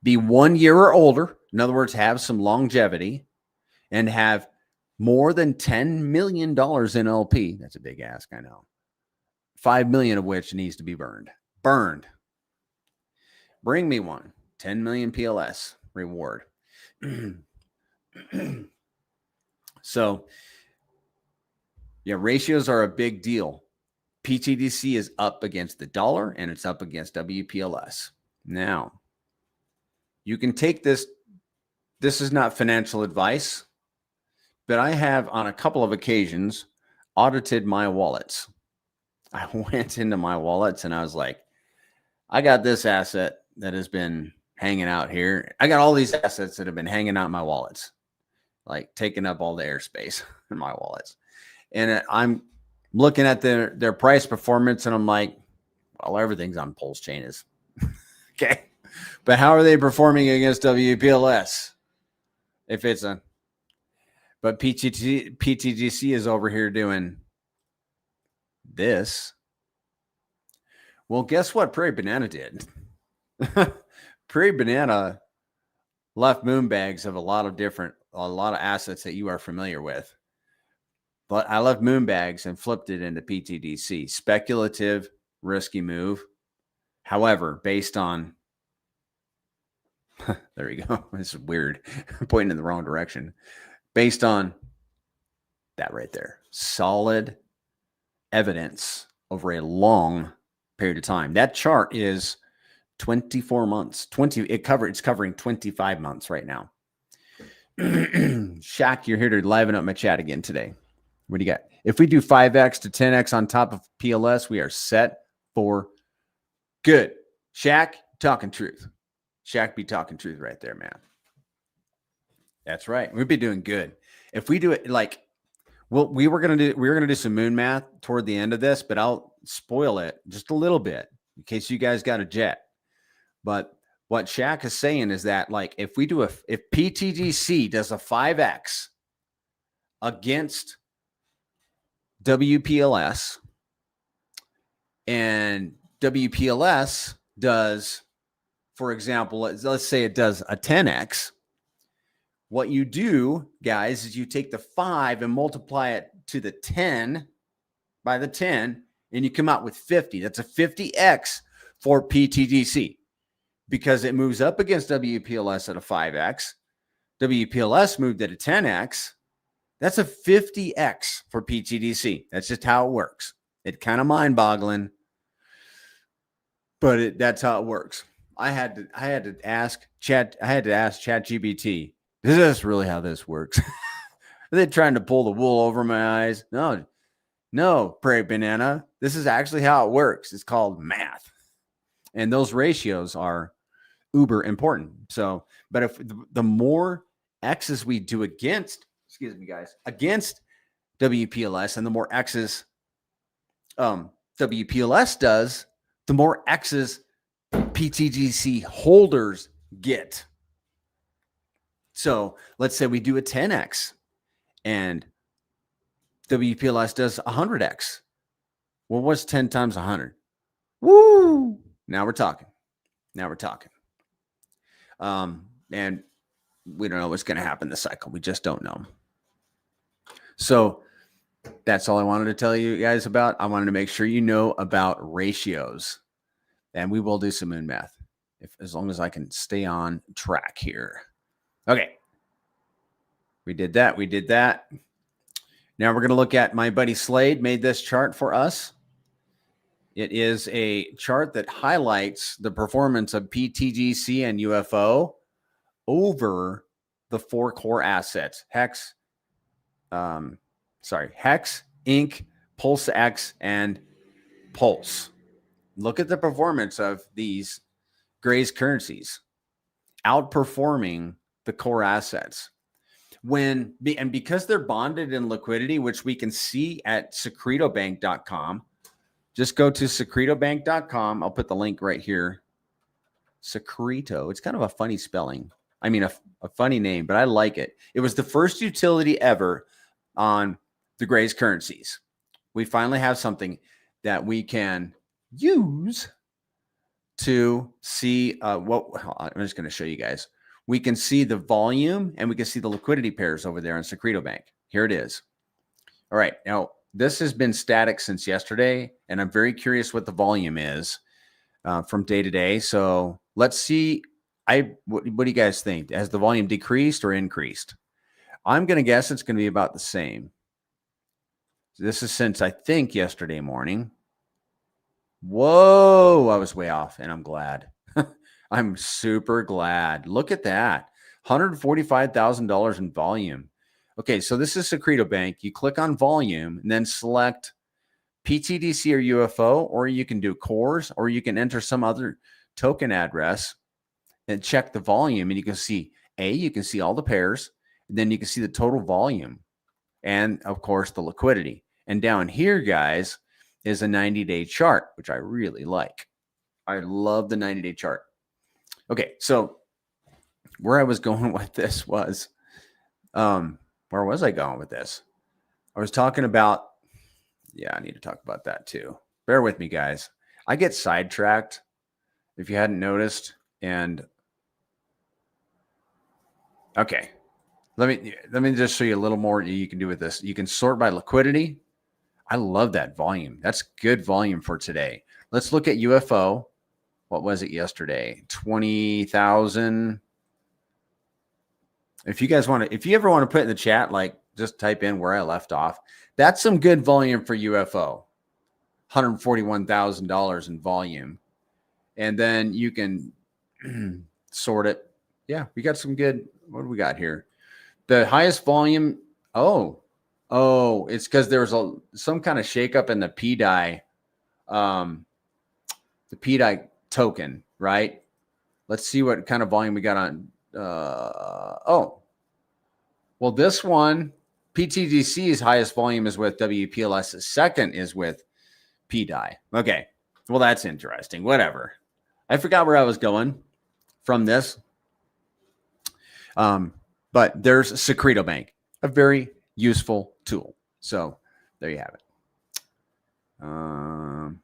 Be 1 year or older. In other words, have some longevity and have more than $10 million in LP. That's a big ask, I know. 5 million of which needs to be burned. Bring me one. 10 million PLS reward. So, yeah, ratios are a big deal. pTGC is up against the dollar and it's up against WPLS. Now, you can take this. This is not financial advice, but I have on a couple of occasions audited my wallets. I went into my wallets and I was like, I got this asset that has been hanging out here. I got all these assets that have been hanging out in my wallets, like taking up all the airspace in my wallets. And I'm looking at their price performance and I'm like, well, everything's on PulseChain is okay. But how are they performing against WPLS? But pTGC is over here doing this. Well, guess what Prairie Banana did? Prairie Banana left Moonbags of a lot of assets that you are familiar with. But I left Moonbags and flipped it into pTGC. Speculative, risky move. However, based on there you go. This is weird. Pointing in the wrong direction. Based on that right there. Solid evidence over a long period of time. That chart is 24 months. It's covering 25 months right now. Shaq, you're here to liven up my chat again today. What do you got? If we do 5x to 10x on top of PLS, we are set for good. Shaq, talking truth. Shaq be talking truth right there, man. That's right. We'd be doing good. If we do it like, well, we were gonna do some moon math toward the end of this, but I'll spoil it just a little bit in case you guys got a jet. But what Shaq is saying is that like if pTGC does a 5x against WPLS and WPLS does, for example, let's say it does a 10x. What you do, guys, is you take the 5 and multiply it to the 10 by the 10, and you come out with 50. That's a 50x for pTGC because it moves up against WPLS at a 5x. WPLS moved at a 10x. That's a 50x for pTGC. That's just how it works. It's kind of mind-boggling, but that's how it works. I had to ask ChatGPT Is this really how this works? Are they trying to pull the wool over my eyes? No, Prairie Banana. This is actually how it works. It's called math. And those ratios are uber important. So, but if the more X's we do against, excuse me, guys, against WPLS, and the more X's WPLS does, the more X's pTGC holders get. So let's say we do a 10X and WPLS does 100X. Well, what's 10 times 100? Woo! Now we're talking. And we don't know what's going to happen this cycle. We just don't know. So that's all I wanted to tell you guys about. I wanted to make sure you know about ratios. And we will do some moon math as long as I can stay on track here. Okay. We did that. Now we're going to look at my buddy Slade made this chart for us. It is a chart that highlights the performance of pTGC and UFO over the 4 core assets: Hex, Inc, PulseX, and Pulse. Look at the performance of these Gray's currencies, outperforming the core assets. And because they're bonded in liquidity, which we can see at secretobank.com, just go to secretobank.com. I'll put the link right here. Secreto. It's kind of a funny spelling. I mean, a funny name, but I like it. It was the first utility ever on the Gray's currencies. We finally have something that we can use to see I'm just going to show you guys. We can see the volume and we can see the liquidity pairs over there on Secreto Bank. Here it is. All right. Now, this has been static since yesterday, and I'm very curious what the volume is from day to day. So let's see. What do you guys think? Has the volume decreased or increased? I'm going to guess it's going to be about the same. This is since, I think, yesterday morning. Whoa, I was way off, and I'm glad. I'm super glad. Look at that. $145,000 in volume. Okay, so this is Secreto Bank. You click on volume and then select pTGC or UFO, or you can do cores, or you can enter some other token address and check the volume, and you can see you can see all the pairs, and then you can see the total volume, and of course the liquidity. And down here, guys, is a 90-day chart, which I really like. I love the 90-day chart. Okay, so where I was going with this was, where was I going with this? I was talking about, I need to talk about that too. Bear with me, guys. I get sidetracked, if you hadn't noticed. And okay, let me just show you a little more you can do with this. You can sort by liquidity. I love that volume. That's good volume for today. Let's look at UFO. What was it yesterday? 20,000. If you ever want to put in the chat, like just type in where I left off. That's some good volume for UFO. $141,000 in volume. And then you can sort it. Yeah, we got some good. What do we got here? The highest volume. Oh, it's because there was some kind of shakeup in the PDI, token, right? Let's see what kind of volume we got on. Well, this one, pTGC's highest volume is with WPLS. Second is with PDI. Okay, well, that's interesting. Whatever. I forgot where I was going from this. But there's Secreto Bank, a very useful tool. So there you have it. Man,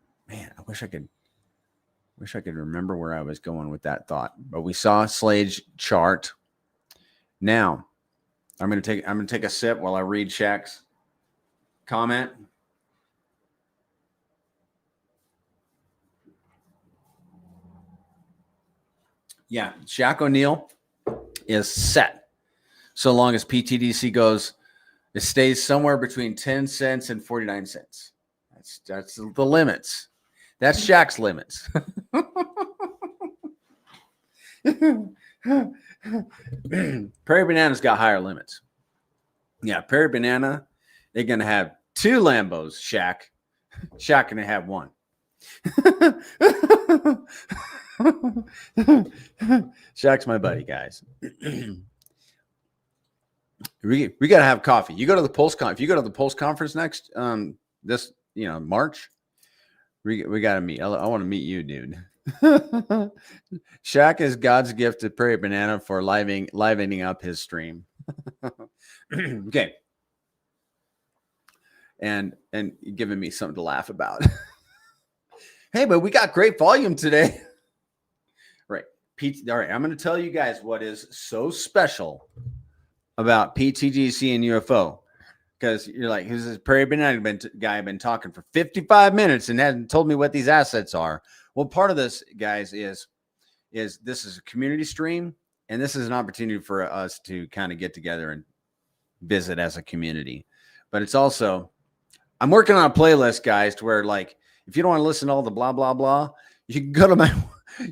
I wish I could remember where I was going with that thought. But we saw Slade's chart. Now, I'm going to take a sip while I read Shaq's comment. Yeah, Shaq O'Neal is set. So long as pTGC goes, it stays somewhere between 10 cents and 49 cents. That's the limits. That's Shaq's limits. Prairie Banana's got higher limits. Yeah, Prairie Banana, they're going to have 2 Lambos, Shaq. Shaq going to have 1. Shaq's my buddy, guys. we got to have coffee. You go to the Pulse if you go to the Pulse conference next this March, we got to meet. I want to meet you, dude. Shaq is God's gift to Prairie Banana for livening up his stream. Okay. And giving me something to laugh about. Hey, but we got great volume today. Right. All right. I'm going to tell you guys what is so special about pTGC and UFO. Because you're like, who's this Prairie Banana guy been talking for 55 minutes and hasn't told me what these assets are? Well, part of this, guys, is this is a community stream, and this is an opportunity for us to kind of get together and visit as a community. But it's also, I'm working on a playlist, guys, to where, like, if you don't want to listen to all the blah, blah, blah, you can go to my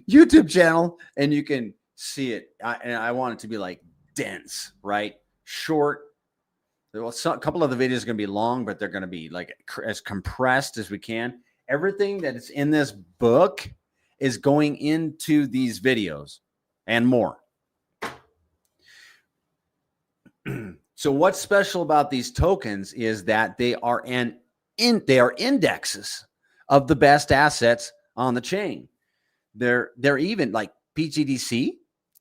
YouTube channel and you can see it. And I want it to be like dense, right? Short. Well, a couple of the videos are going to be long, but they're going to be like as compressed as we can. Everything that is in this book is going into these videos and more. So what's special about these tokens is that they are indexes of the best assets on the chain. They're even like pTGC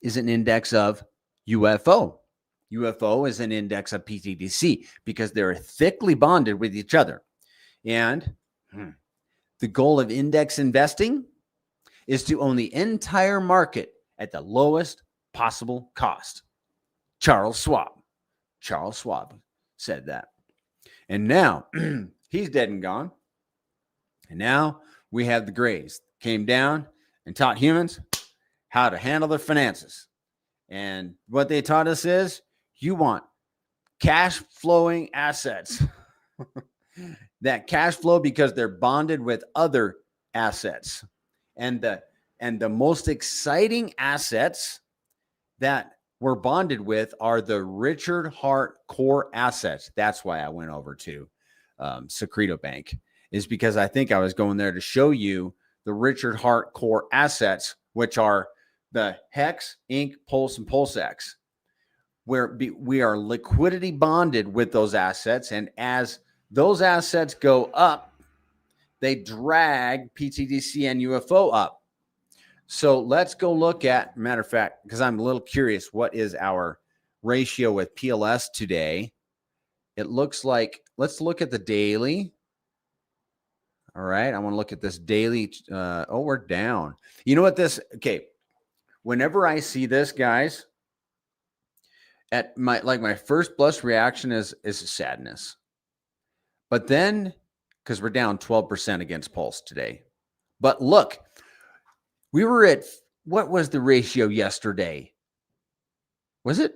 is an index of UFO. UFO is an index of pTGC because they're thickly bonded with each other. And the goal of index investing is to own the entire market at the lowest possible cost. Charles Schwab said that. And now he's dead and gone. And now we have the Greys came down and taught humans how to handle their finances. And what they taught us is you want cash flowing assets that cash flow because they're bonded with other assets. And the most exciting assets that we're bonded with are the Richard Hart core assets. That's why I went over to Secreto Bank, is because I think I was going there to show you the Richard Hart core assets, which are the Hex, Inc., Pulse, and PulseX, where we are liquidity bonded with those assets. And as those assets go up, they drag pTGC and UFO up. So let's go look at, matter of fact, because I'm a little curious, what is our ratio with PLS today? It looks like, let's look at the daily. All right, I want to look at this daily. Oh, we're down. You know what this, okay. Whenever I see this, guys, at my first blush reaction is sadness. But then, because we're down 12% against Pulse today. But look, we were at, what was the ratio yesterday? Was it?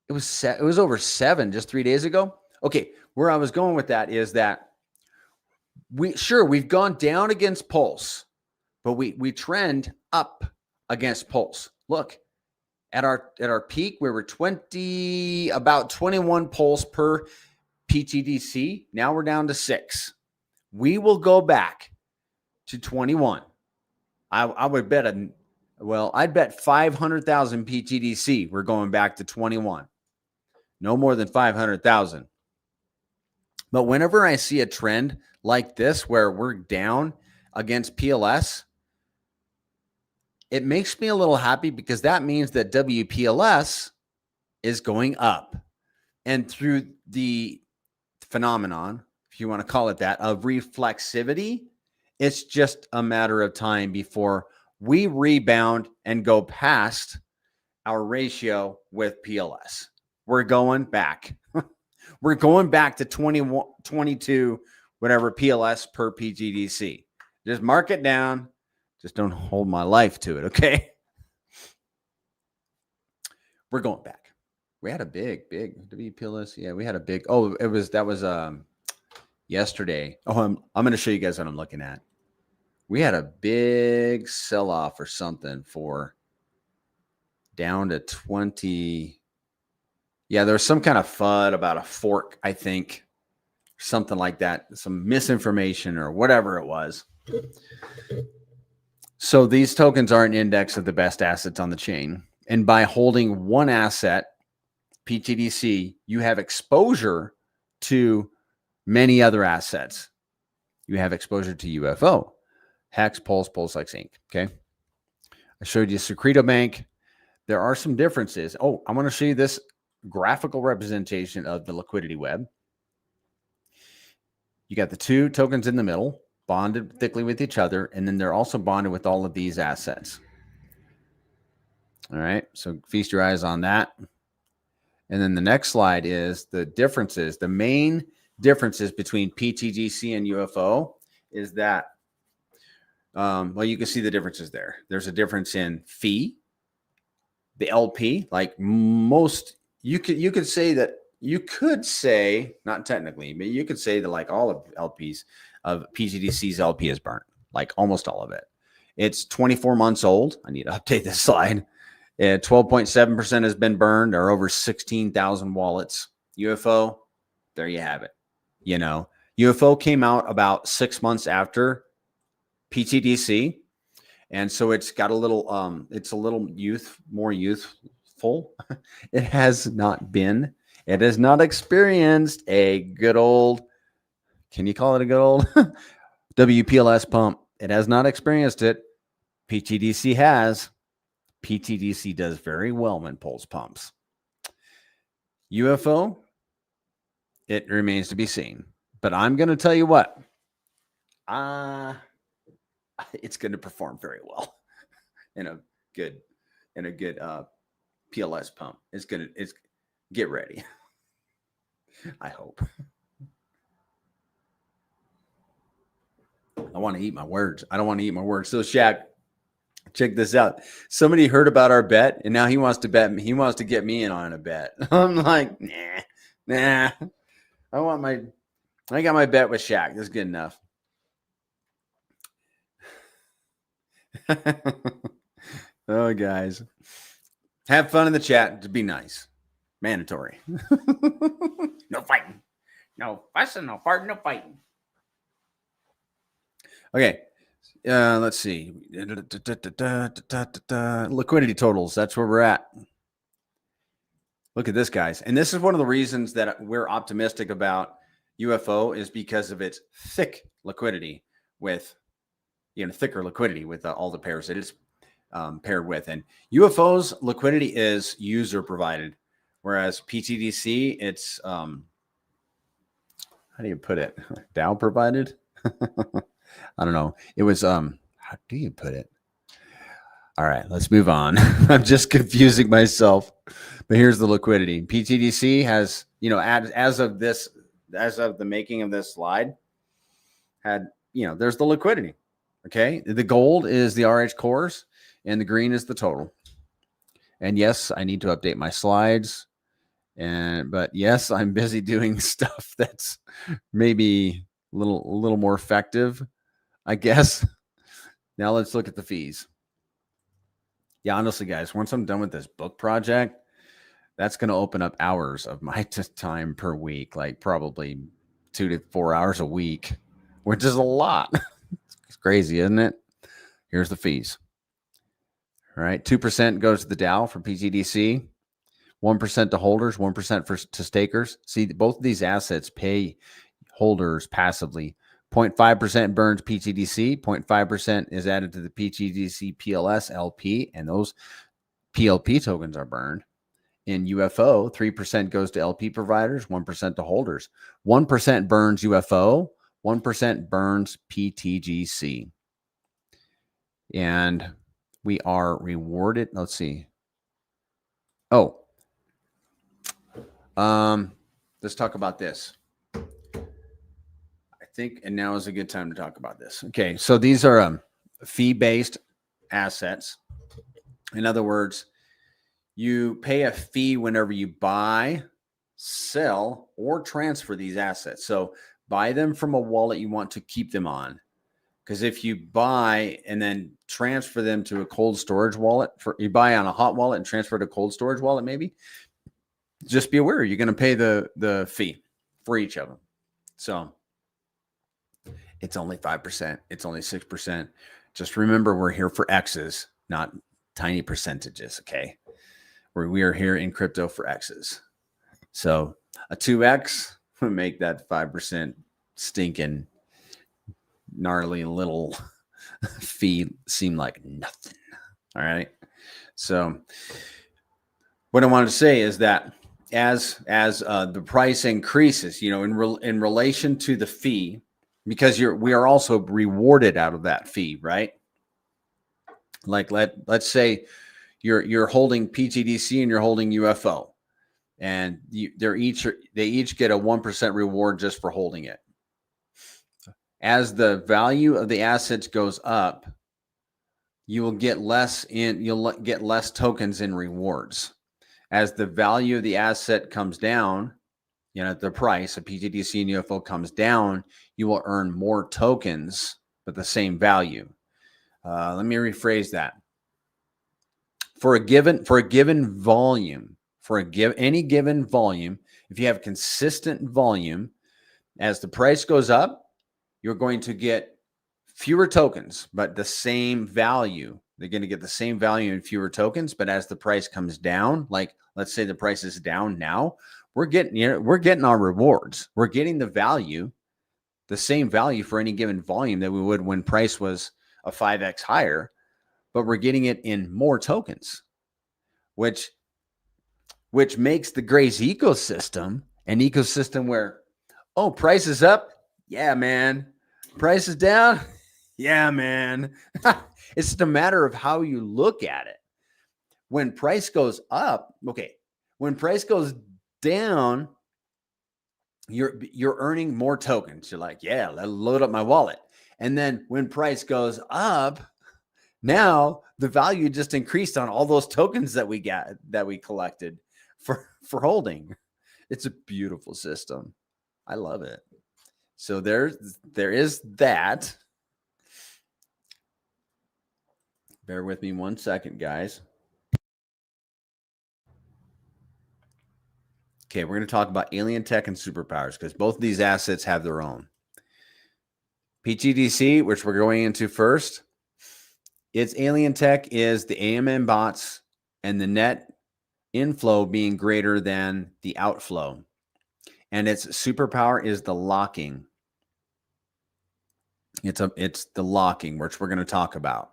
It was over 7 just 3 days ago. Okay, where I was going with that is that we've gone down against Pulse, but we trend up against Pulse. Look, at our peak, we were about 21 Pulse per pTGC. Now we're down to 6. We will go back to 21. I would bet I'd bet 500,000 pTGC. We're going back to 21. No more than 500,000. But whenever I see a trend like this, where we're down against PLS, it makes me a little happy, because that means that WPLS is going up. And through the phenomenon, if you want to call it that, of reflexivity, it's just a matter of time before we rebound and go past our ratio with PLS. We're going back. We're going back to 21, 22, whatever PLS per pTGC. Just mark it down. Just don't hold my life to it, okay? We're going back. We had a big WPLS. Yeah, we had a big. Oh, that was yesterday. Oh, I'm going to show you guys what I'm looking at. We had a big sell-off or something for down to 20. Yeah, there was some kind of FUD about a fork, I think, something like that, some misinformation or whatever it was. So these tokens are an index of the best assets on the chain. And by holding one asset, pTGC, you have exposure to many other assets. You have exposure to UFO, Hex, Pulse, PulseX Inc. Okay. I showed you Secreto Bank. There are some differences. Oh, I'm going to show you this graphical representation of the liquidity web. You got the two tokens in the middle, bonded thickly with each other, and then they're also bonded with all of these assets. All right, so feast your eyes on that. And then the next slide is the differences. The main differences between pTGC and UFO is that, well, you can see the differences there. There's a difference in fee. The LP, like most, you could say that, you could say, not technically, but you could say that like all of LPs of pTGC's LP is burnt, like almost all of it. It's 24 months old. I need to update this slide. 12.7% has been burned, or over 16,000 wallets. UFO, there you have it. You know, UFO came out about 6 months after pTGC. And so it's got a little, it's a little more youthful. It has not experienced a good old, can you call it a good old WPLS pump? It has not experienced it. pTGC has. pTGC does very well when Pulse pumps. UFO, it remains to be seen. But I'm going to tell you what, it's going to perform very well in a good PLS pump. It's get ready. I hope. I want to eat my words. I don't want to eat my words. So Shaq, check this out. Somebody heard about our bet, and now he wants to bet me. He wants to get me in on a bet. I'm like, nah. I got my bet with Shaq. That's good enough. Oh, guys. Have fun in the chat. To be nice. Mandatory. No fighting. No fussing, no farting, no fighting. Okay. Let's see. Liquidity totals. That's where we're at. Look at this, guys. And this is one of the reasons that we're optimistic about UFO is because of its thick liquidity with, thicker liquidity with all the pairs that it's paired with. And UFO's liquidity is user provided, whereas pTGC, it's, how do you put it? DAO provided? I don't know. It was, how do you put it? All right, let's move on. I'm just confusing myself, but here's the liquidity. pTGC has, as of the making of this slide, had, there's the liquidity. Okay. The gold is the RH cores and the green is the total. And yes, I need to update my slides. But yes, I'm busy doing stuff that's maybe a little more effective, I guess. Now let's look at the fees. Yeah, honestly, guys, once I'm done with this book project, that's going to open up hours of my time per week, like probably 2 to 4 hours a week, which is a lot. It's crazy, isn't it? Here's the fees. All right, 2% goes to the DAO for pTGC, 1% to holders, 1% to stakers. See, both of these assets pay holders passively. 0.5% burns pTGC, 0.5% is added to the pTGC PLS LP, and those PLP tokens are burned. In UFO, 3% goes to LP providers, 1% to holders. 1% burns UFO, 1% burns pTGC. And we are rewarded. Let's see. Oh, let's talk about this. And now is a good time to talk about this. Okay, so these are fee-based assets. In other words, you pay a fee whenever you buy, sell, or transfer these assets. So buy them from a wallet you want to keep them on. Because if you buy and then transfer them to a cold storage wallet, you buy on a hot wallet and transfer to a cold storage wallet, maybe, just be aware you're going to pay the fee for each of them. So it's only 5%. It's only 6%. Just remember, we're here for X's, not tiny percentages. Okay. We are here in crypto for X's. So a 2X would make that 5% stinking gnarly little fee seem like nothing. All right. So what I wanted to say is that as the price increases, you know, in relation to the fee, because we are also rewarded out of that fee, right? Like let's say you're holding pTGC and you're holding UFO, and they each get a 1% reward just for holding it. As the value of the assets goes up, you'll get less tokens in rewards. As the value of the asset comes down, you know, the price of pTGC and UFO comes down, you will earn more tokens, but the same value. Let me rephrase that. For a given volume, any given volume, if you have consistent volume, as the price goes up, you're going to get fewer tokens, but the same value. They're going to get the same value in fewer tokens, but as the price comes down, like let's say the price is down now, we're getting our rewards. We're getting the value, the same value for any given volume that we would when price was a 5x higher, but we're getting it in more tokens, which makes the Grace ecosystem an ecosystem where, oh, price is up. Yeah, man. Price is down. Yeah, man. It's just a matter of how you look at it. When price goes up, okay. When price goes down, you're earning more tokens. You're like, yeah, let load up my wallet. And then when price goes up, now the value just increased on all those tokens that we collected for holding. It's a beautiful system. I love it. So there is that. Bear with me 1 second, guys. Okay, we're going to talk about alien tech and superpowers because both of these assets have their own. pTGC, which we're going into first, its alien tech is the AMM bots and the net inflow being greater than the outflow. And its superpower is the locking. It's the locking, which we're going to talk about.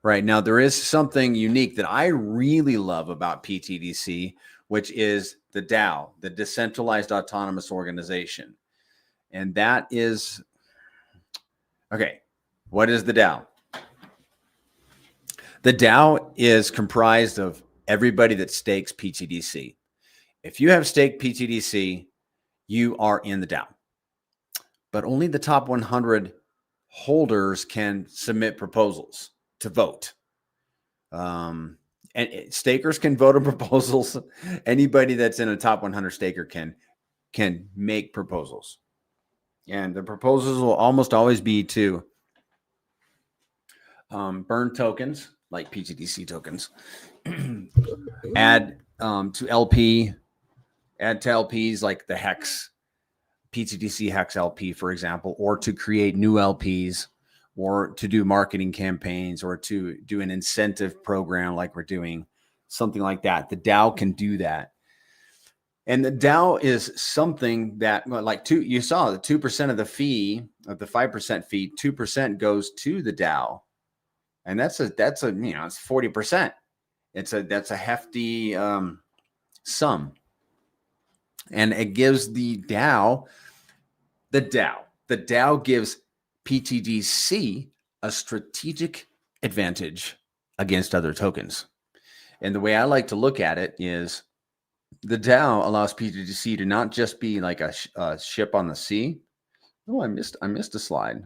Right now, there is something unique that I really love about pTGC, which is the DAO, the Decentralized Autonomous Organization. And that is, okay, what is the DAO? The DAO is comprised of everybody that stakes pTGC. If you have staked pTGC, you are in the DAO. But only the top 100 holders can submit proposals to vote. And stakers can vote on proposals. Anybody that's in a top 100 staker can make proposals. And the proposals will almost always be to burn tokens, like pTGC tokens, add to LPs like the Hex, pTGC Hex LP, for example, or to create new LPs, or to do marketing campaigns, or to do an incentive program like we're doing, something like that. The DAO can do that. And the DAO is something that, like, you saw the 2% of the fee, of the 5% fee, 2% goes to the DAO. And that's a it's 40%. That's a hefty sum. And it gives the DAO gives pTGC a strategic advantage against other tokens. And the way I like to look at it is the DAO allows pTGC to not just be like a ship on the sea. Oh, I missed a slide,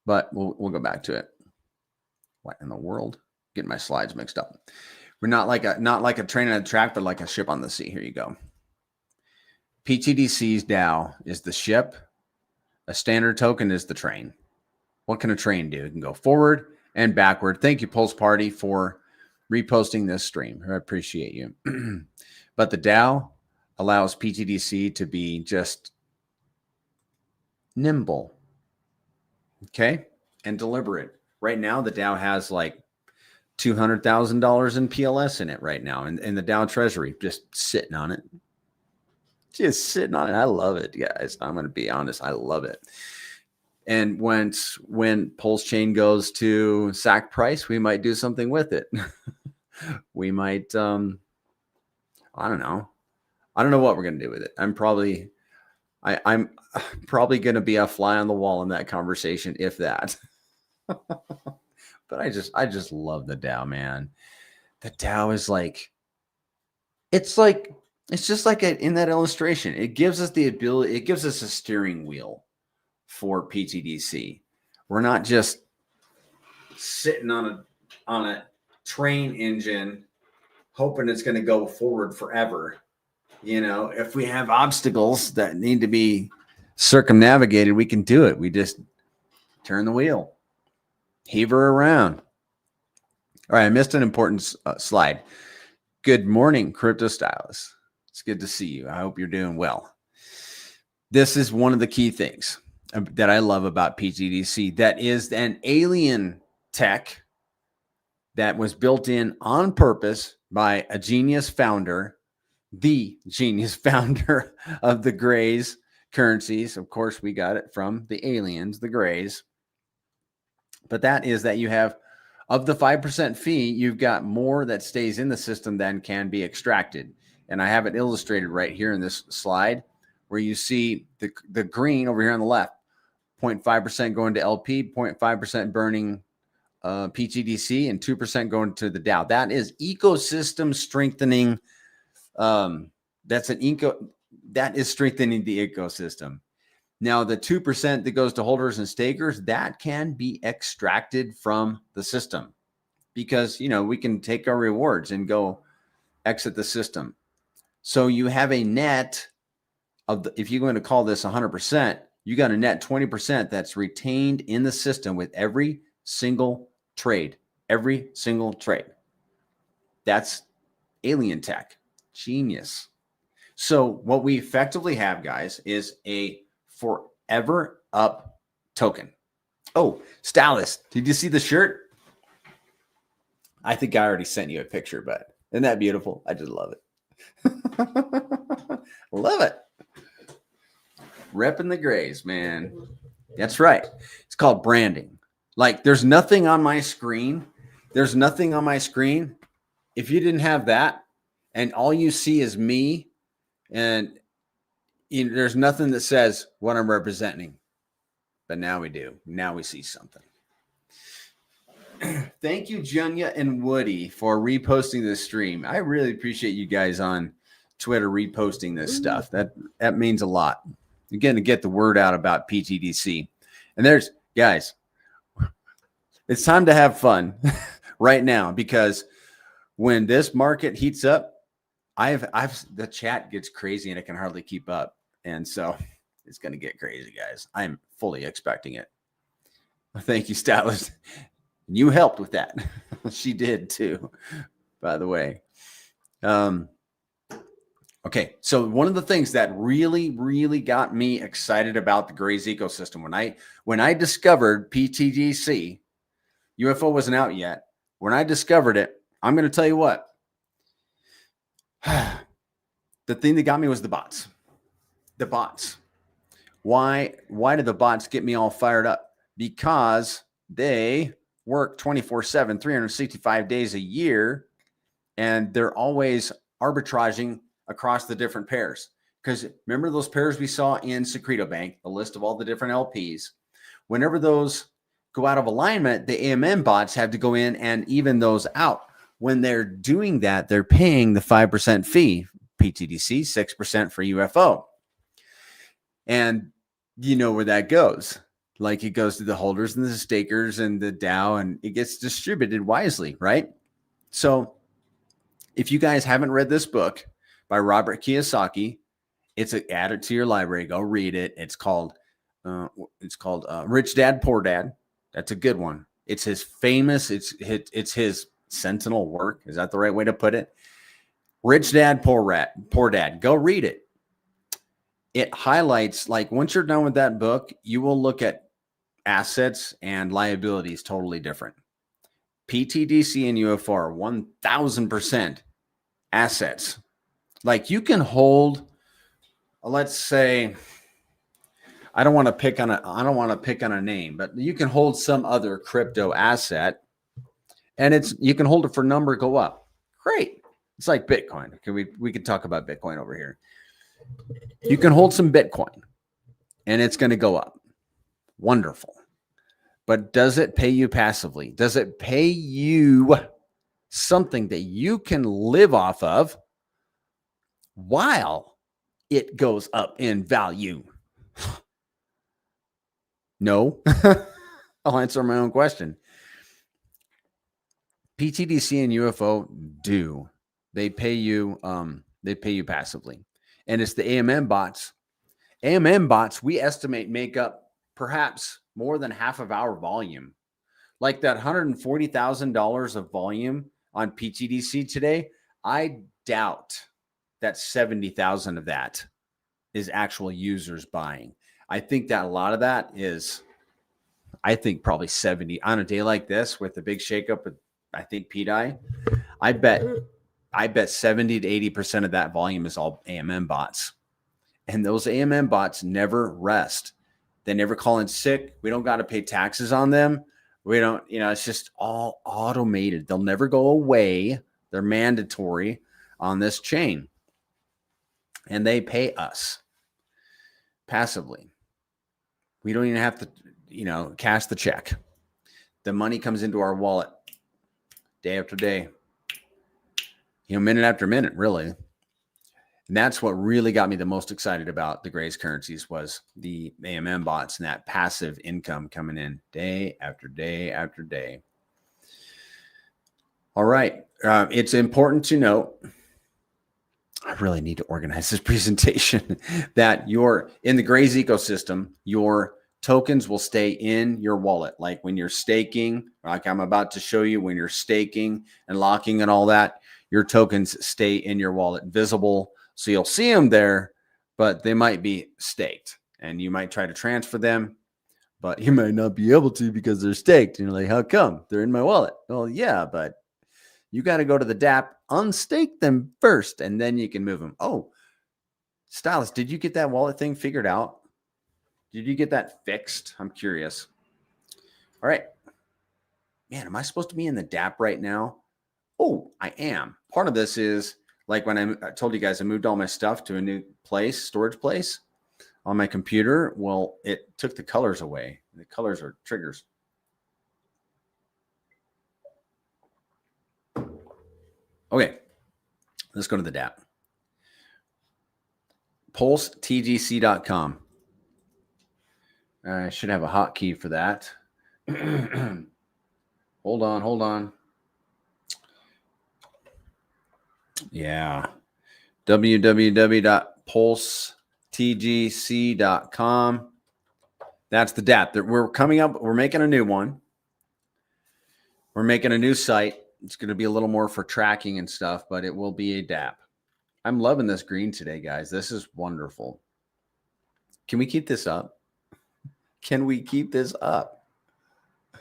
but we'll go back to it. What in the world? Getting my slides mixed up. We're not like a train on a track, but like a ship on the sea. Here you go. pTGC's DAO is the ship. A standard token is the train. What can a train do? It can go forward and backward. Thank you, Pulse Party, for reposting this stream. I appreciate you. But the DAO allows pTGC to be just nimble, okay, and deliberate. Right now, the DAO has like $200,000 in PLS in it right now, and the DAO Treasury just sitting on it. Just sitting on it. I love it, guys. I'm going to be honest. I love it. And when PulseChain goes to sack price, we might do something with it. We might, I don't know. I don't know what we're going to do with it. I'm probably going to be a fly on the wall in that conversation, if that. But I just love the DAO, man. The DAO is like, it's just like in that illustration. It gives us the ability, it gives us a steering wheel for pTGC. We're not just sitting on a train engine hoping it's going to go forward forever. You know, if we have obstacles that need to be circumnavigated, we can do it. We just turn the wheel, heave her around. All right, I missed an important slide. Good morning, Crypto Stylist. It's good to see you. I hope you're doing well. This is one of the key things that I love about pTGC. That is an alien tech that was built in on purpose by a genius founder, the genius founder of the Grays currencies. Of course, we got it from the aliens, the Grays. But that is that you have, of the 5% fee, you've got more that stays in the system than can be extracted. And I have it illustrated right here in this slide where you see the green over here on the left, 0.5% going to LP, 0.5% burning pTGC, and 2% going to the DAO. That is ecosystem strengthening. That is strengthening the ecosystem. Now, the 2% that goes to holders and stakers, that can be extracted from the system because, you know, we can take our rewards and go exit the system. So you have a net of, if you're going to call this 100%, you got a net 20% that's retained in the system with every single trade, That's alien tech. Genius. So what we effectively have, guys, is a forever up token. Oh, Stylist, did you see the shirt? I think I already sent you a picture, but isn't that beautiful? I just love it. Love it. Repping the Grays, man. That's right. It's called branding. Like, there's nothing on my screen. If you didn't have that and all you see is me, and there's nothing that says what I'm representing. But now we do. Now we see something. Thank you, Junya and Woody, for reposting this stream. I really appreciate you guys on Twitter reposting this stuff. That means a lot. Again, to get the word out about pTGC. And there's, guys, it's time to have fun right now, because when this market heats up, the chat gets crazy and it can hardly keep up. And so it's going to get crazy, guys. I'm fully expecting it. Thank you, Stylist. You helped with that. She did too, by the way. Okay, so one of the things that really, really got me excited about the Grays ecosystem, when I discovered pTGC, UFO wasn't out yet. When I discovered it, I'm going to tell you what. The thing that got me was the bots. The bots. Why did the bots get me all fired up? Because they work 24/7, 365 days a year, and they're always arbitraging across the different pairs. Because remember those pairs we saw in Secreto Bank, the list of all the different LPs. Whenever those go out of alignment, the AMM bots have to go in and even those out. When they're doing that, they're paying the 5% fee, pTGC, 6% for UFO. And you know where that goes. Like, it goes to the holders and the stakers and the DAO, and it gets distributed wisely, right? So if you guys haven't read this book by Robert Kiyosaki, add it to your library. Go read it. It's called It's called Rich Dad, Poor Dad. That's a good one. It's his famous, it's his sentinel work. Is that the right way to put it? Rich Dad, Poor Dad. Go read it. It highlights, like, once you're done with that book, you will look at assets and liabilities totally different. pTGC and UFO are 1000% assets. Like, you can hold, let's say, I don't want to pick on a name, but you can hold some other crypto asset, and you can hold it for number go up. Great. It's like Bitcoin. We could talk about Bitcoin over here. You can hold some Bitcoin and it's going to go up. Wonderful. But does it pay you passively? Does it pay you something that you can live off of while it goes up in value? No. I'll answer my own question. pTGC and UFO do. They pay you passively. And it's the AMM bots. AMM bots, we estimate, make up perhaps more than half of our volume. Like that $140,000 of volume on pTGC today, I doubt that 70,000 of that is actual users buying. I think that a lot of that is, I think probably 70 on a day like this with the big shakeup with, I think, PDI. I bet 70 to 80% of that volume is all AMM bots. And those AMM bots never rest. They never call in sick. We don't got to pay taxes on them. We don't, it's just all automated. They'll never go away. They're mandatory on this chain. And they pay us passively. We don't even have to, cash the check. The money comes into our wallet day after day, minute after minute, really. And that's what really got me the most excited about the Grace currencies was the AMM bots and that passive income coming in day after day after day. All right. It's important to note, I really need to organize this presentation, that in the Grace ecosystem, your tokens will stay in your wallet. Like when you're staking, like I'm about to show you, when you're staking and locking and all that, your tokens stay in your wallet, visible. So you'll see them there, but they might be staked and you might try to transfer them, but you might not be able to because they're staked. And you're like, how come? They're in my wallet. Well, yeah, but you got to go to the DApp, unstake them first, and then you can move them. Oh, Stylist, did you get that wallet thing figured out? Did you get that fixed? I'm curious. All right. Man, am I supposed to be in the DApp right now? Oh, I am. Part of this is like when I told you guys I moved all my stuff to a new storage place on my computer. Well, it took the colors away. The colors are triggers. Okay, let's go to the DApp. PulseTGC.com. I should have a hotkey for that. Hold on. Yeah. www.pulsetgc.com. That's the DApp. We're making a new one. We're making a new site. It's going to be a little more for tracking and stuff, but it will be a DApp. I'm loving this green today, guys. This is wonderful. Can we keep this up? Can we keep this up?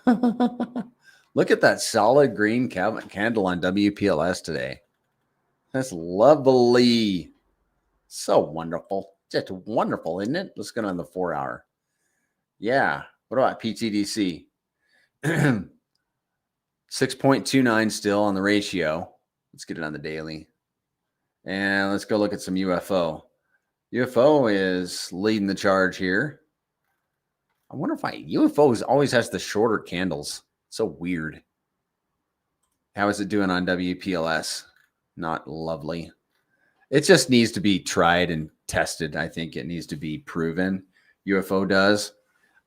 Look at that solid green candle on WPLS today. That's lovely. So wonderful. Just wonderful, isn't it? Let's go on the 4 hour. Yeah. What about pTGC? 6.29 still on the ratio. Let's get it on the daily. And let's go look at some UFO. UFO is leading the charge here. I wonder if UFO always has the shorter candles. So weird. How is it doing on WPLS? Not lovely. It just needs to be tried and tested. I think it needs to be proven. UFO does.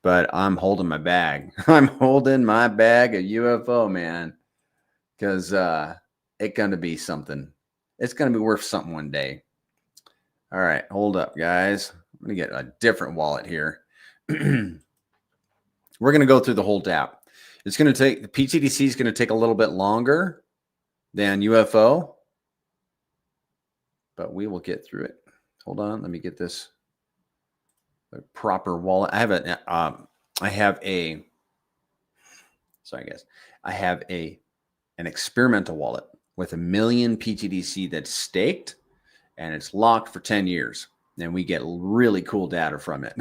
But I'm holding my bag. I'm holding my bag of UFO, man. Because it's going to be something. It's going to be worth something one day. All right. Hold up, guys. I'm going to get a different wallet here. We're going to go through the whole DApp. It's going to take, the pTGC is going to take a little bit longer than UFO, but we will get through it. Hold on. Let me get this proper wallet. I have an experimental wallet with 1 million pTGC that's staked, and it's locked for 10 years. And we get really cool data from it.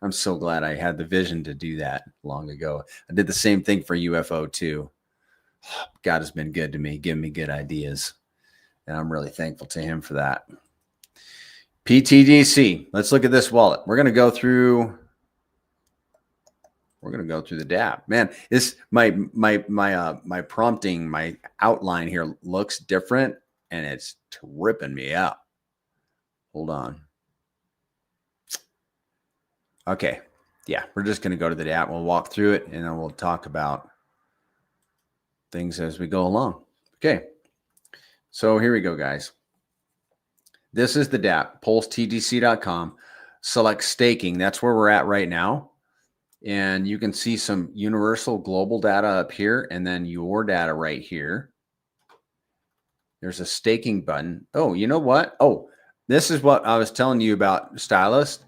I'm so glad I had the vision to do that long ago. I did the same thing for UFO too. God has been good to me, giving me good ideas. And I'm really thankful to him for that. pTGC. Let's look at this wallet. We're going to go through the DApp. Man, this my prompting, my outline here looks different, and it's tripping me out. Hold on. Okay. Yeah, we're just going to go to the DApp. We'll walk through it, and then we'll talk about things as we go along. Okay. So here we go, guys. This is the DApp, PulseTGC.com. Select staking. That's where we're at right now. And you can see some universal global data up here, and then your data right here. There's a staking button. Oh, you know what? Oh, this is what I was telling you about, Stylist.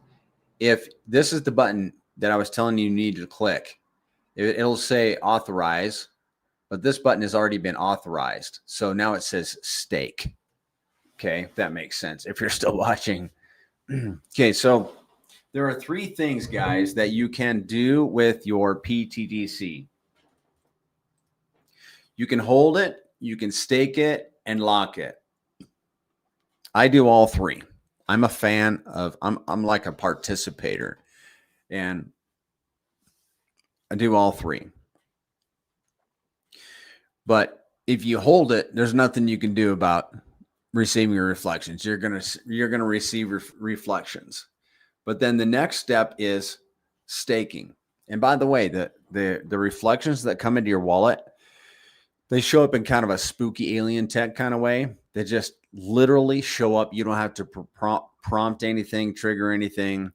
If this is the button that I was telling you need to click, it'll say authorize, but this button has already been authorized. So now it says stake. Okay, if that makes sense, if you're still watching. Okay, so there are 3 things, guys, that you can do with your pTGC. You can hold it, you can stake it, and lock it. I do all 3. I'm a fan of, I'm like a participator, and I do all 3. But if you hold it, there's nothing you can do about receiving your reflections. You're gonna receive reflections. But then the next step is staking. And by the way, the reflections that come into your wallet, they show up in kind of a spooky alien tech kind of way. They just literally show up. You don't have to prompt anything, trigger anything,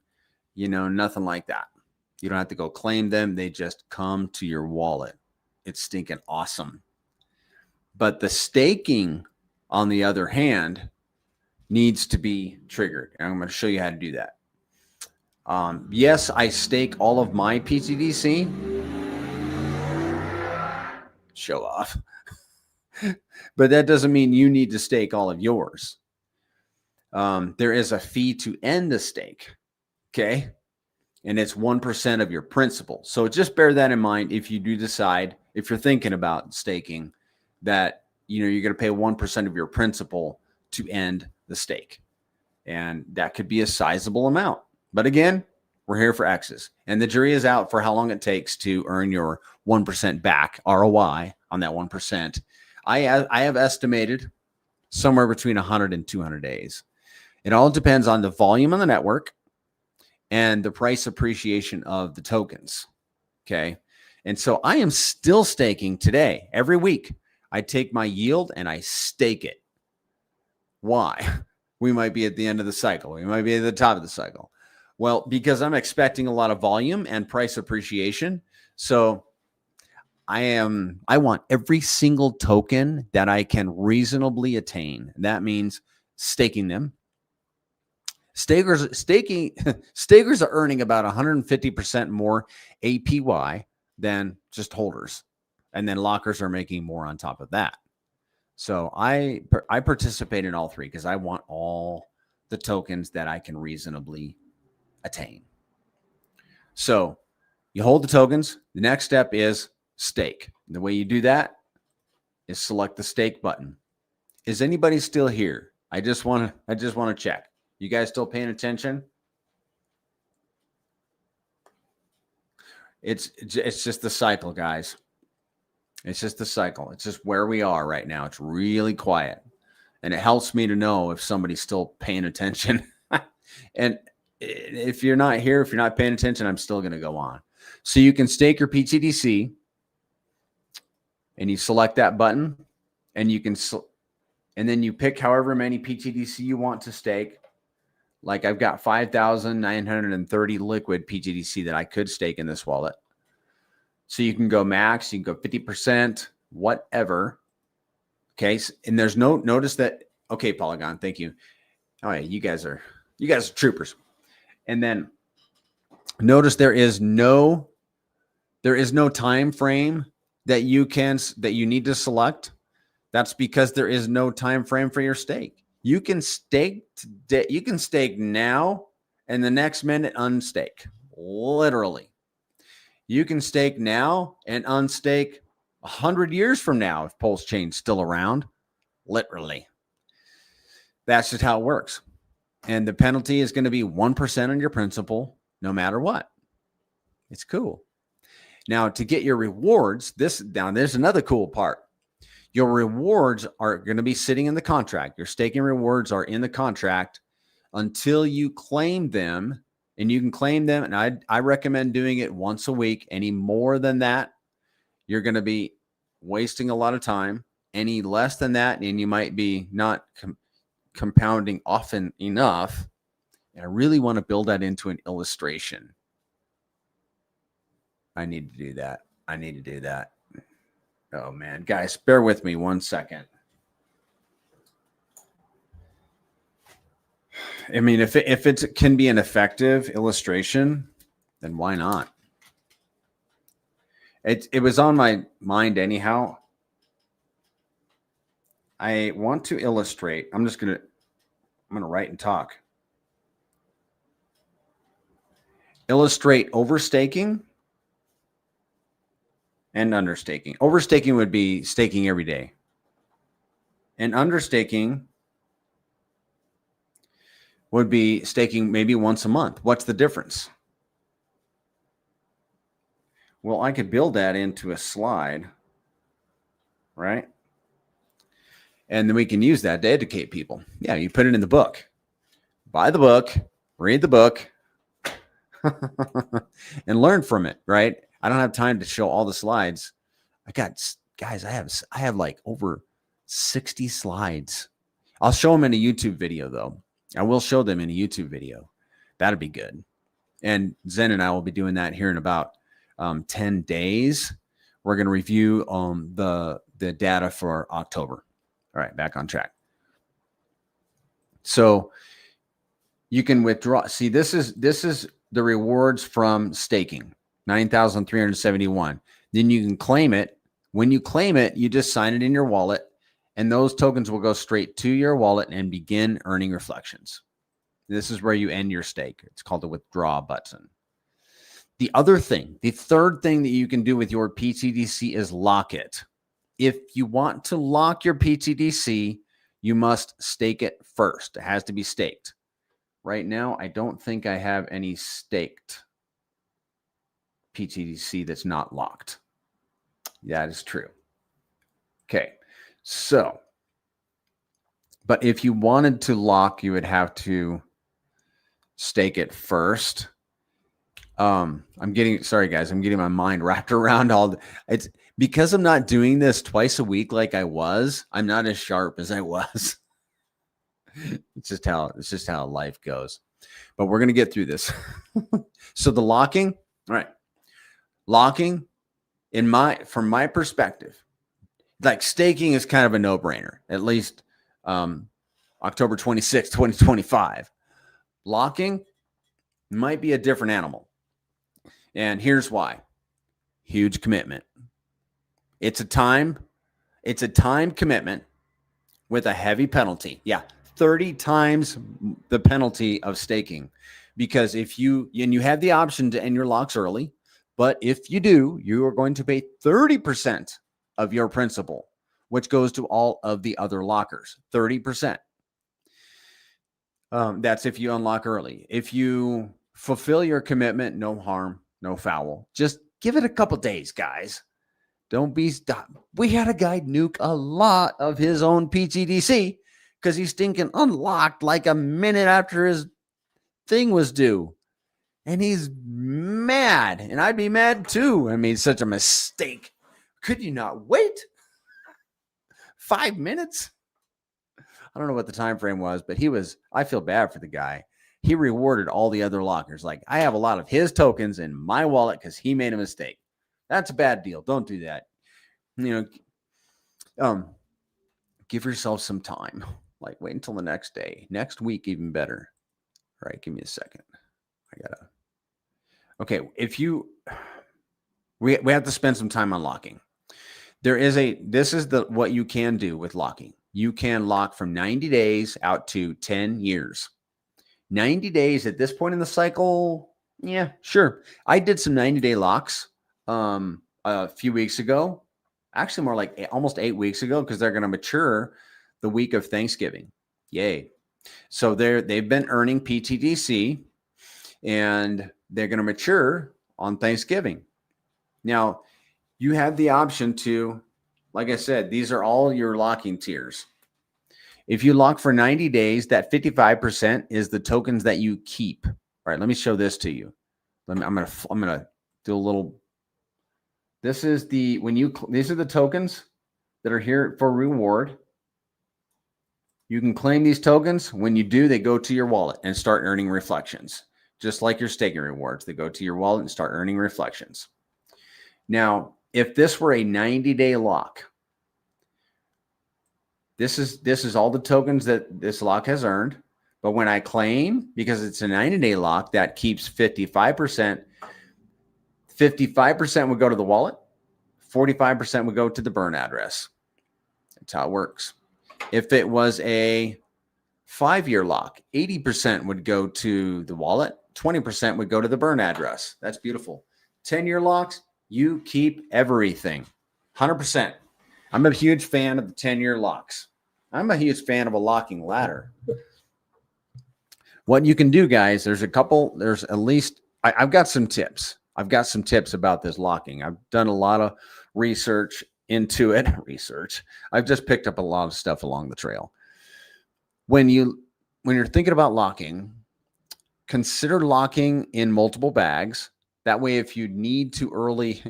nothing like that. You don't have to go claim them. They just come to your wallet. It's stinking awesome. But the staking, on the other hand, needs to be triggered. And I'm going to show you how to do that. Yes, I stake all of my pTGC. Show off. But that doesn't mean you need to stake all of yours. There is a fee to end the stake. Okay. And it's 1% of your principal. So just bear that in mind if you do decide, if you're thinking about staking, that you're going to pay 1% of your principal to end the stake. And that could be a sizable amount. But again, we're here for X's. And the jury is out for how long it takes to earn your 1% back, ROI, on that 1%. I have estimated somewhere between 100 and 200 days. It all depends on the volume on the network and the price appreciation of the tokens. Okay. And so I am still staking today. Every week, I take my yield and I stake it. Why? We might be at the end of the cycle. We might be at the top of the cycle. Well, because I'm expecting a lot of volume and price appreciation. So I want every single token that I can reasonably attain. That means staking them. Stakers are earning about 150% more APY than just holders. And then lockers are making more on top of that. So I participate in all 3 because I want all the tokens that I can reasonably attain. So you hold the tokens. The next step is stake. The way you do that is select the stake button. Is anybody still here? I just want to check. You guys still paying attention? It's just the cycle, guys. It's just the cycle. It's just where we are right now. It's really quiet. And it helps me to know if somebody's still paying attention. And if you're not here, if you're not paying attention, I'm still going to go on. So you can stake your pTGC, and you select that button, and you can, and then you pick however many pTGC you want to stake. Like I've got 5,930 liquid pTGC that I could stake in this wallet. So you can go max, you can go 50%, whatever. Okay. And there's no, notice that, okay, Polygon, thank you. Oh yeah, you guys are troopers. And then notice there is no time frame that you need to select. That's because there is no time frame for your stake. You can stake today, you can stake now and the next minute unstake. Literally. You can stake now and unstake 100 years from now if PulseChain's still around. Literally. That's just how it works. And the penalty is going to be 1% on your principal no matter what. It's cool. Now, to get your rewards, there's another cool part. Your rewards are going to be sitting in the contract. Your staking rewards are in the contract until you claim them, and you can claim them. And I recommend doing it once a week. Any more than that, you're going to be wasting a lot of time. Any less than that, and you might be not compounding often enough. And I really want to build that into an illustration. I need to do that. Oh man, guys, bear with me 1 second. I mean, if it can be an effective illustration, then why not? It was on my mind anyhow. I want to illustrate. I'm gonna write and talk. Illustrate overstaking and understaking. Overstaking would be staking every day. And understaking would be staking maybe once a month. What's the difference? Well, I could build that into a slide, right? And then we can use that to educate people. Yeah, you put it in the book. Buy the book, read the book, and learn from it, right? I don't have time to show all the slides. I have like over 60 slides. I'll show them in a YouTube video though. I will show them in a YouTube video. That'd be good. And Zen and I will be doing that here in about 10 days. We're going to review the data for October. All right, back on track. So you can withdraw. See, this is the rewards from staking. 9,371. Then you can claim it. When you claim it, you just sign it in your wallet, and those tokens will go straight to your wallet and begin earning reflections. This is where you end your stake. It's called the withdraw button. The third thing that you can do with your pTGC is lock it. If you want to lock your pTGC, you must stake it first. It has to be staked. Right now, I don't think I have any staked pTGC that's not locked. That is true. Okay, so, but if you wanted to lock, you would have to stake it first. Sorry guys, I'm getting my mind wrapped around it's because I'm not doing this twice a week like I was. I'm not as sharp as I was. It's just how life goes. But we're going to get through this. So the locking, all right. Locking from my perspective, like staking is kind of a no-brainer, at least October 26, 2025. Locking might be a different animal. And here's why. Huge commitment. It's a time commitment with a heavy penalty. Yeah, 30 times the penalty of staking. Because if you have the option to end your locks early, but if you do, you are going to pay 30% of your principal, which goes to all of the other lockers. 30%. That's if you unlock early. If you fulfill your commitment, no harm, no foul. Just give it a couple days, guys. Don't be stopped. We had a guy nuke a lot of his own pTGC because he's stinking unlocked like a minute after his thing was due. And he's mad. And I'd be mad too. I mean, such a mistake. Could you not wait 5 minutes? I don't know what the time frame was, but I feel bad for the guy. he rewarded all the other lockers. Like, I have a lot of his tokens in my wallet because he made a mistake. That's a bad deal. Don't do that. Give yourself some time. Like, wait until the next day, next week, even better. All right, give me a second. Okay, we have to spend some time on locking. This is what you can do with locking. You can lock from 90 days out to 10 years. 90 days at this point in the cycle, yeah, sure. I did some 90-day locks a few weeks ago. Actually, more like almost 8 weeks ago, because they're going to mature the week of Thanksgiving. Yay. So they've been earning pTGC, and they're going to mature on Thanksgiving. Now, you have the option to, like I said, these are all your locking tiers. If you lock for 90 days, that 55% is the tokens that you keep. All right, let me show this to you. I'm gonna do a little. These are the tokens that are here for reward. You can claim these tokens. When you do, they go to your wallet and start earning reflections, just like your staking rewards. They go to your wallet and start earning reflections. Now, if this were a 90-day lock, this is all the tokens that this lock has earned. But when I claim, because it's a 90-day lock, that keeps 55%. 55% would go to the wallet. 45% would go to the burn address. That's how it works. If it was a 5-year lock, 80% would go to the wallet. 20% would go to the burn address. That's beautiful. 10-year locks, you keep everything. 100%. I'm a huge fan of the 10-year locks. I'm a huge fan of a locking ladder. What you can do, guys, there's at least, I've got some tips. I've got some tips about this locking. I've done a lot of research into it. I've just picked up a lot of stuff along the trail. When you're thinking about locking, consider locking in multiple bags. That way, if you need to early,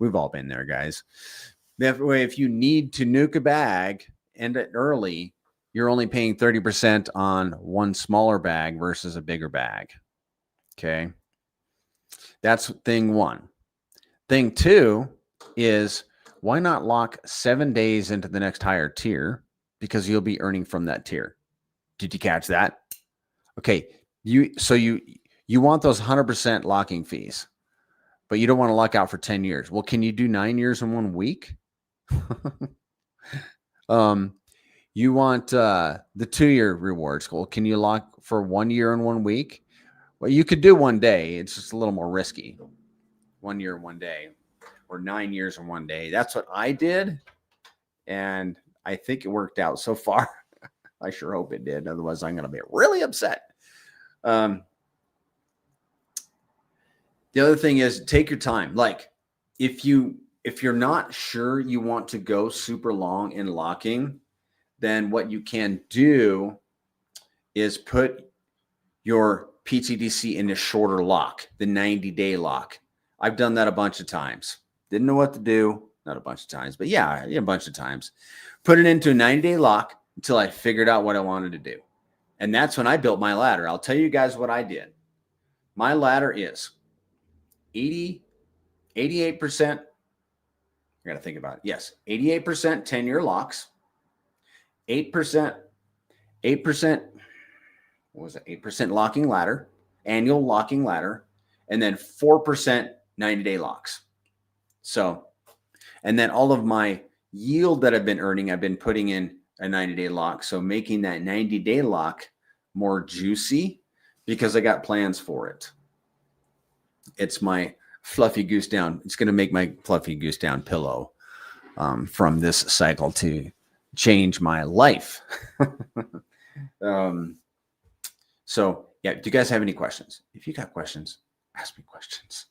we've all been there, guys. That way, if you need to nuke a bag, end it early, you're only paying 30% on one smaller bag versus a bigger bag. Okay. That's thing one. Thing two is, why not lock 7 days into the next higher tier? Because you'll be earning from that tier. Did you catch that? Okay. You want those 100% locking fees, but you don't want to lock out for 10 years. Well, can you do 9 years in 1 week? You want the 2-year rewards. Well, can you lock for 1 year in 1 week? Well, you could do 1 day. It's just a little more risky. 1 year, 1 day, or 9 years in 1 day. That's what I did. And I think it worked out so far. I sure hope it did. Otherwise, I'm going to be really upset. The other thing is, take your time. Like, if you're not sure you want to go super long in locking, then what you can do is put your pTGC in a shorter lock, the 90-day lock. I've done that a bunch of times. Didn't know what to do. Not a bunch of times, but yeah, a bunch of times. Put it into a 90-day lock until I figured out what I wanted to do. And that's when I built my ladder. I'll tell you guys what I did. My ladder is 88%. I got to think about it. Yes, 88% 10-year locks. 8%, what was it? 8% locking ladder, annual locking ladder, and then 4% 90-day locks. So, and then all of my yield that I've been earning, I've been putting in a 90-day lock. So making that 90-day lock more juicy, because I got plans for it. It's my fluffy goose down. It's going to make my fluffy goose down pillow from this cycle to change my life. So yeah, do you guys have any questions? If you got questions, ask me questions.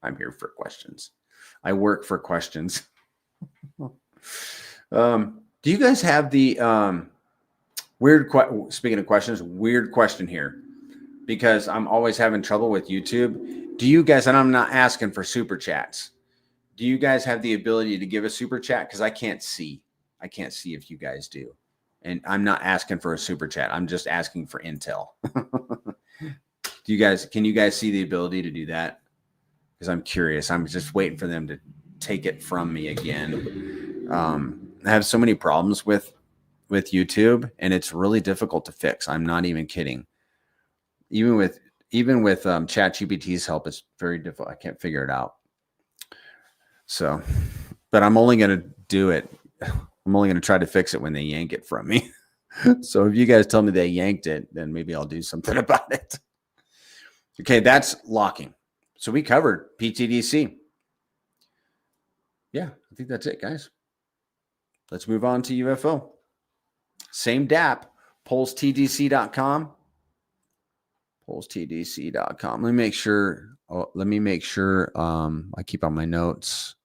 I'm here for questions. I work for questions. Do you guys have the speaking of questions, weird question here, because I'm always having trouble with YouTube. Do you guys, and I'm not asking for super chats, do you guys have the ability to give a super chat? Because I can't see if you guys do. And I'm not asking for a super chat. I'm just asking for intel. Can you guys see the ability to do that? Because I'm curious. I'm just waiting for them to take it from me again. I have so many problems with YouTube, and it's really difficult to fix. I'm not even kidding. Even with ChatGPT's help, it's very difficult. I can't figure it out. So, but I'm only going to do it. I'm only going to try to fix it when they yank it from me. So if you guys tell me they yanked it, then maybe I'll do something about it. Okay, that's locking. So we covered pTGC. Yeah, I think that's it, guys. Let's move on to UFO. Same DApp, PulseTGC.com. PulseTGC.com. Let me make sure. I keep on my notes.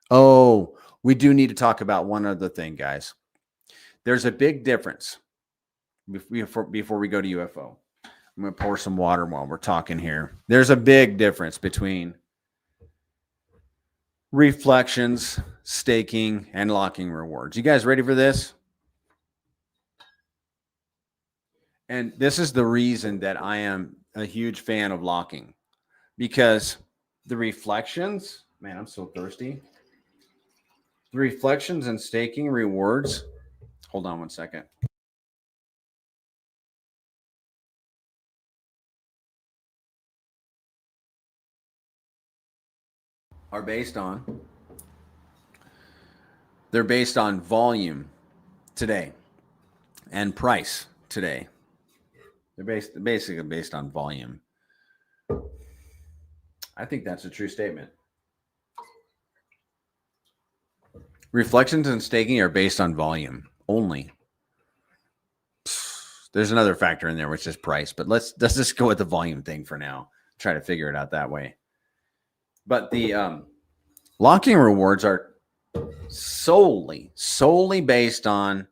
Oh, we do need to talk about one other thing, guys. There's a big difference before we go to UFO. I'm going to pour some water while we're talking here. There's a big difference between reflections, staking, and locking rewards. You guys ready for this? And this is the reason that I am a huge fan of locking, because the reflections, man, I'm so thirsty. The reflections and staking rewards. Hold on one second. They're based on volume today and price today. They're basically based on volume. I think that's a true statement. Reflections and staking are based on volume only. There's another factor in there, which is price, but let's just go with the volume thing for now. Try to figure it out that way. But the locking rewards are solely based on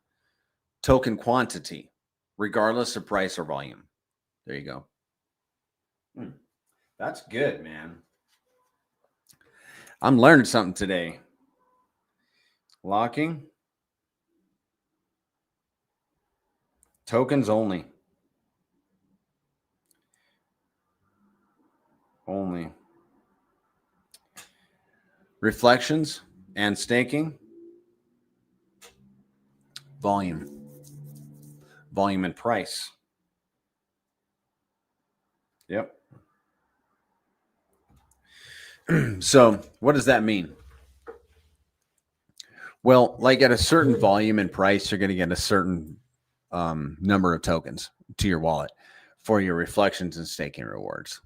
token quantity, regardless of price or volume. There you go. That's good, man. I'm learning something today. Locking. Tokens only. Only. Reflections and staking. Volume. Volume and price. Yep. So what does that mean? Well, like at a certain volume and price, you're going to get a certain number of tokens to your wallet for your reflections and staking rewards.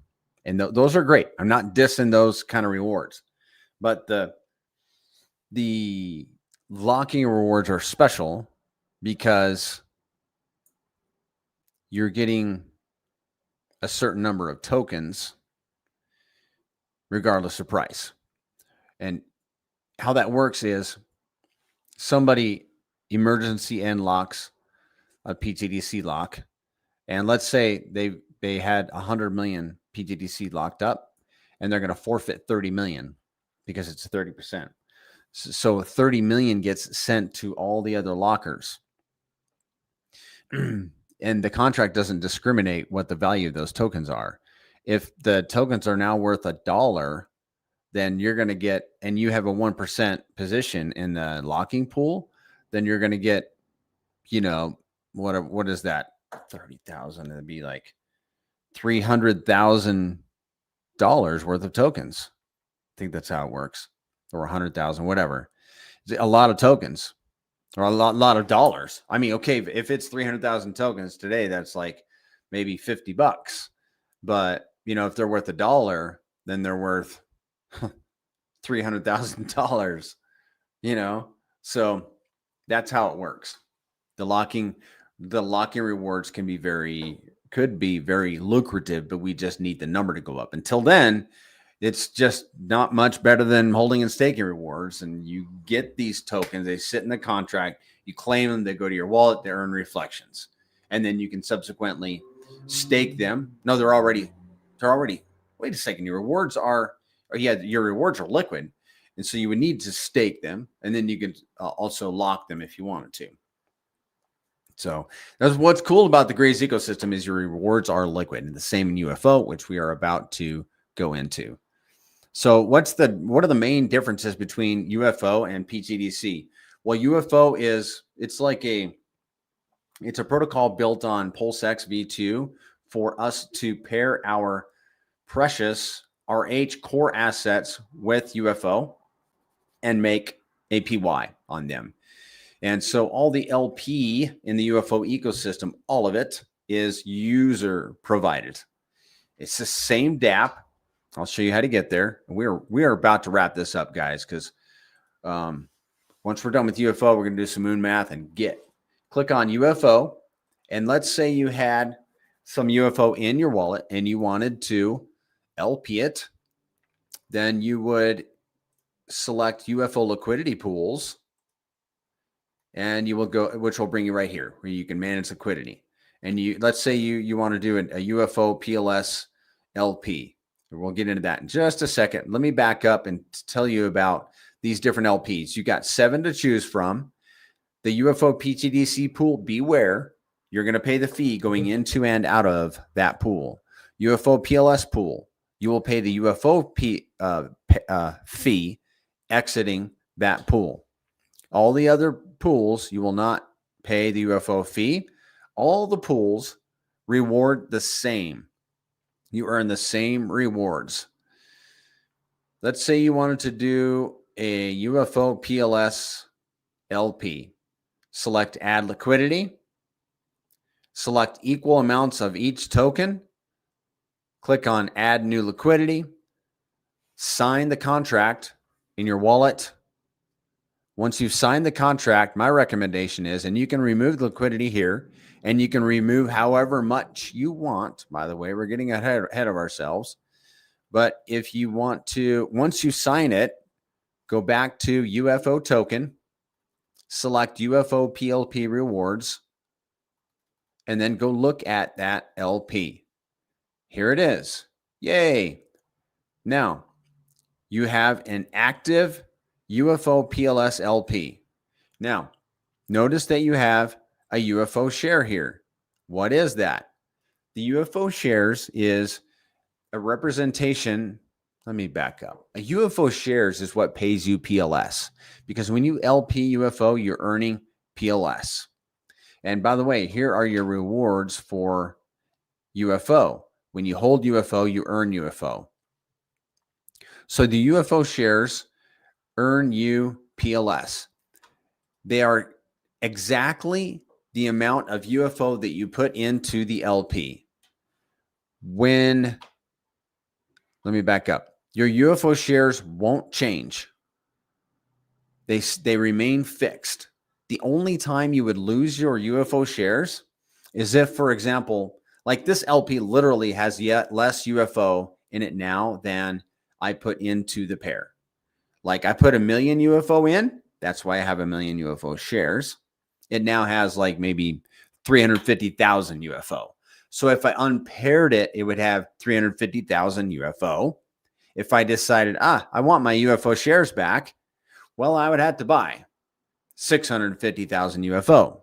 And those are great. I'm not dissing those kind of rewards, but the locking rewards are special because you're getting a certain number of tokens regardless of price. And how that works is somebody emergency end locks a pTGC lock, and let's say they had 100 million pTGC locked up, and they're going to forfeit 30 million because it's 30%. So 30 million gets sent to all the other lockers. And the contract doesn't discriminate what the value of those tokens are. If the tokens are now worth $1, then you're going to get, and you have a 1% position in the locking pool, then you're going to get, what is that? 30,000. It'd be like $300,000 worth of tokens. I think that's how it works, or 100,000, whatever. A lot of tokens, or a lot of dollars. I mean, okay, if it's 300,000 tokens today, that's like maybe $50. But if they're worth $1, then they're worth $300,000. So that's how it works. The locking rewards could be very lucrative, but we just need the number to go up. Until then, it's just not much better than holding and staking rewards. And you get these tokens, they sit in the contract, you claim them, they go to your wallet, they earn reflections. And then you can subsequently stake them. No, they're already, wait a second, your rewards are liquid. And so you would need to stake them, and then you could also lock them if you wanted to. So that's what's cool about the Grace ecosystem is your rewards are liquid, and the same in UFO, which we are about to go into. So what are the main differences between UFO and pTGC? Well, UFO it's a protocol built on PulseX v2 for us to pair our precious RH core assets with UFO and make APY on them. And so all the LP in the UFO ecosystem, all of it is user provided. It's the same DApp. I'll show you how to get there. We are about to wrap this up, guys, because once we're done with UFO, we're going to do some moon math and click on UFO. And let's say you had some UFO in your wallet and you wanted to LP it. Then you would select UFO liquidity pools. And you will go, which will bring you right here where you can manage liquidity. And let's say you want to do a UFO PLS LP. We'll get into that in just a second. Let me back up and tell you about these different LPs. You got 7 to choose from. The UFO pTGC pool, beware. You're going to pay the fee going into and out of that pool. UFO PLS pool, you will pay the UFO fee exiting that pool. All the other pools, you will not pay the UFO fee. All the pools reward the same. You earn the same rewards. Let's say you wanted to do a UFO PLS LP. Select add liquidity. Select equal amounts of each token. Click on add new liquidity. Sign the contract in your wallet. Once you've signed the contract, my recommendation is, and you can remove the liquidity here, and you can remove however much you want. By the way, we're getting ahead of ourselves. But if you want to, once you sign it, go back to UFO token, select UFO PLP rewards, and then go look at that LP. Here it is. Yay. Now, you have an active UFO PLS LP. Now, notice that you have a UFO share here. What is that? The UFO shares is a representation. Let me back up. A UFO shares is what pays you PLS, because when you LP UFO, you're earning PLS. And by the way, here are your rewards for UFO. When you hold UFO, you earn UFO. So the UFO shares earn you PLS. They are exactly the amount of UFO that you put into the LP. Let me back up. Your UFO shares won't change. They remain fixed. The only time you would lose your UFO shares is if, for example, like this LP literally has yet less UFO in it now than I put into the pair. Like I put 1 million UFO in. That's why I have 1 million UFO shares. It now has like maybe 350,000 UFO. So if I unpaired it, it would have 350,000 UFO. If I decided, I want my UFO shares back, well, I would have to buy 650,000 UFO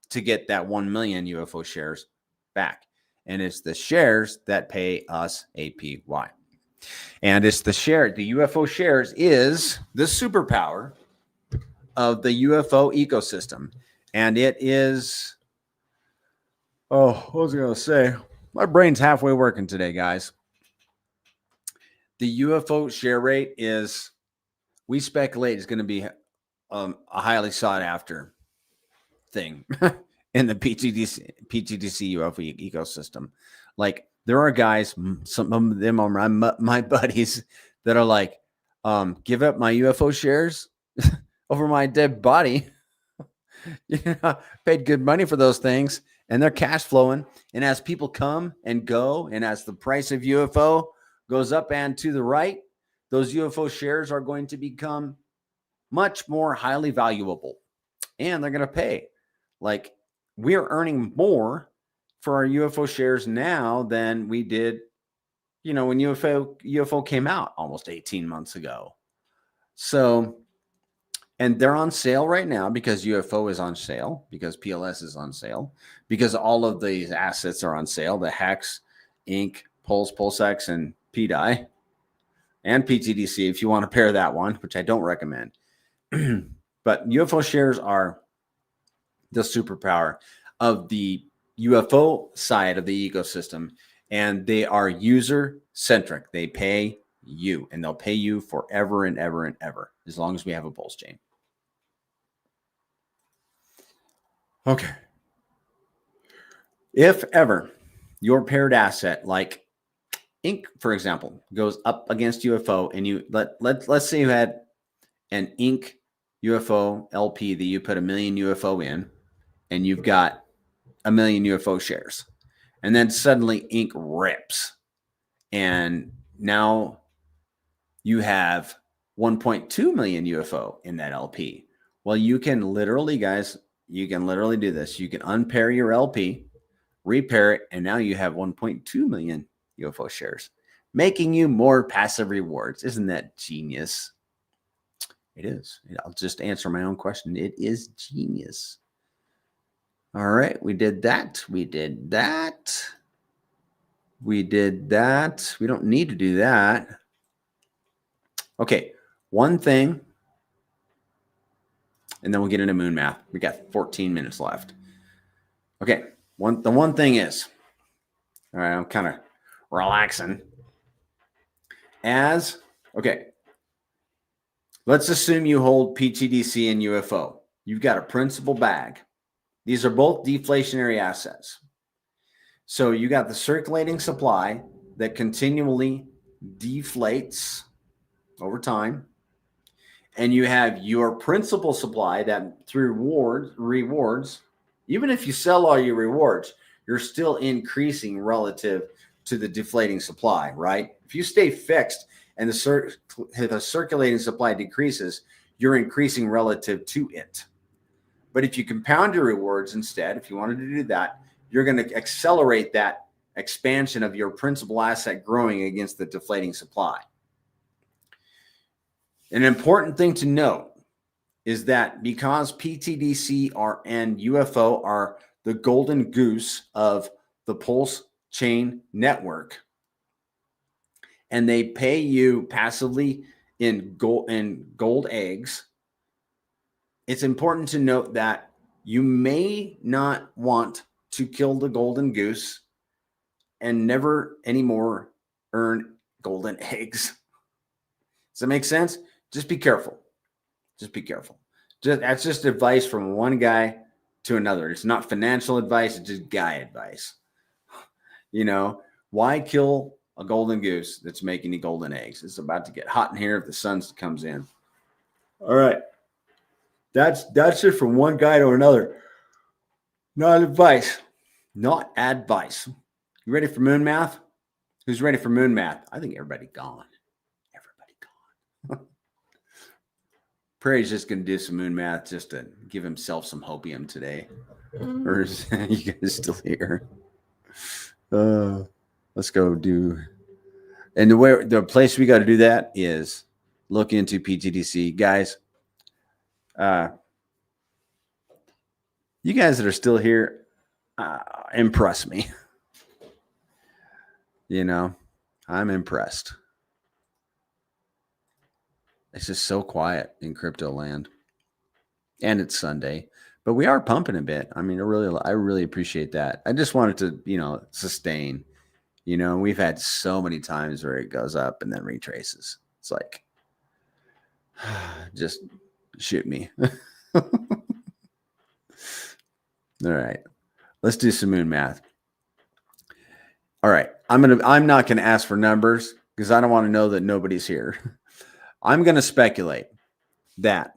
to get that 1 million UFO shares back. And it's the shares that pay us APY. And it's the UFO shares is the superpower of the UFO ecosystem. And it is, what was I going to say? My brain's halfway working today, guys. The UFO share rate is, we speculate, is going to be a highly sought after thing in the pTGC UFO ecosystem. Like there are guys, some of them are my buddies that are like, give up my UFO shares over my dead body. Paid good money for those things and they're cash flowing. And as people come and go, and as the price of UFO goes up and to the right, those UFO shares are going to become much more highly valuable and they're going to pay. Like we are earning more for our UFO shares now than we did, when UFO came out almost 18 months ago. So And they're on sale right now because UFO is on sale, because PLS is on sale, because all of these assets are on sale. The Hex, Inc., Pulse, PulseX, and PDI, and pTGC if you want to pair that one, which I don't recommend. But UFO shares are the superpower of the UFO side of the ecosystem, and they are user-centric. They pay you, and they'll pay you forever and ever and ever, as long as we have a PulseChain. Okay. If ever your paired asset, like Inc., for example, goes up against UFO, and you let's say you had an Inc. UFO LP that you put 1 million UFO in, and you've got 1 million UFO shares, and then suddenly Inc. rips, and now you have 1.2 million UFO in that LP. Well, you can literally, guys, you can literally do this. You can unpair your LP, repair it, and now you have 1.2 million UFO shares, making you more passive rewards. Isn't that genius? It is. I'll just answer my own question. It is genius. All right, we did that. We did that. We did that. We don't need to do that. Okay, one thing, and then we'll get into moon math. We got 14 minutes left. Okay, the one thing is, all right, I'm kind of relaxing. Okay, let's assume you hold pTGC and UFO. You've got a principal bag. These are both deflationary assets. So you got the circulating supply that continually deflates over time. And you have your principal supply that through rewards, even if you sell all your rewards, you're still increasing relative to the deflating supply, right? If you stay fixed and the circulating supply decreases, you're increasing relative to it. But if you compound your rewards instead, if you wanted to do that, you're going to accelerate that expansion of your principal asset growing against the deflating supply. An important thing to note is that because pTGC and UFO are the golden goose of the PulseChain network, and they pay you passively in gold eggs, it's important to note that you may not want to kill the golden goose and never anymore earn golden eggs. Does that make sense? Just be careful. Just be careful. That's just advice from one guy to another. It's not financial advice. It's just guy advice. You know, why kill a golden goose that's making you golden eggs? It's about to get hot in here if the sun comes in. All right. That's it from one guy to another. Not advice. Not advice. You ready for moon math? Who's ready for moon math? I think everybody gone. Prairie's just going to do some moon math just to give himself some hopium today. Or is you guys still here? Let's go do. And the place we got to do that is look into pTGC. Guys, you guys that are still here, impress me. You know, I'm impressed. It's just so quiet in crypto land, and it's Sunday, but we are pumping a bit. I mean, I really appreciate that. I just wanted to, sustain. We've had so many times where it goes up and then retraces. It's like, just shoot me. All right, let's do some moon math. All right, I'm not gonna ask for numbers because I don't want to know that nobody's here. I'm going to speculate that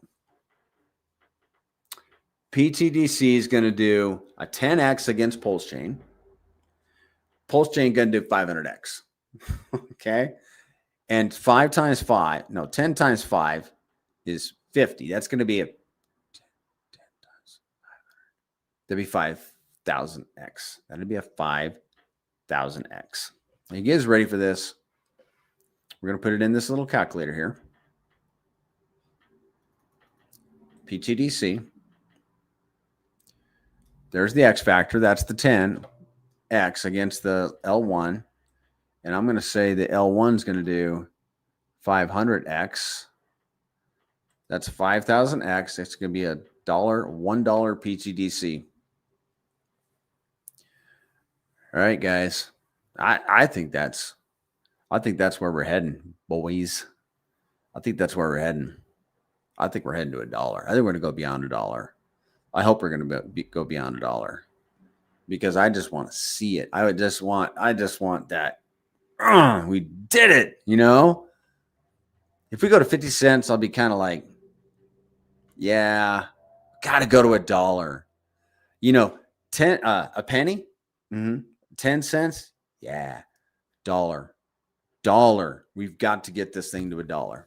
pTGC is going to do a 10x against PulseChain. PulseChain going to do 500x. Okay. And 10 times 5 is 50. That's going to be that'd be 5,000x. That'd be a 5,000x. Are you guys ready for this? We're going to put it in this little calculator here. pTGC. There's the X factor. That's the 10X against the L1. And I'm going to say the L1 is going to do 500X. That's 5,000X. It's going to be $1 pTGC. All right, guys. I think that's where we're heading, boys. I think that's where we're heading. I think we're heading to $1. I think we're going to go beyond $1. I hope we're going to go beyond $1 because I just want to see it. I just want that. We did it. You know, if we go to 50 cents, I'll be kind of like, yeah, got to go to $1. You know, a penny, 10 cents. Yeah. $1. We've got to get this thing to $1.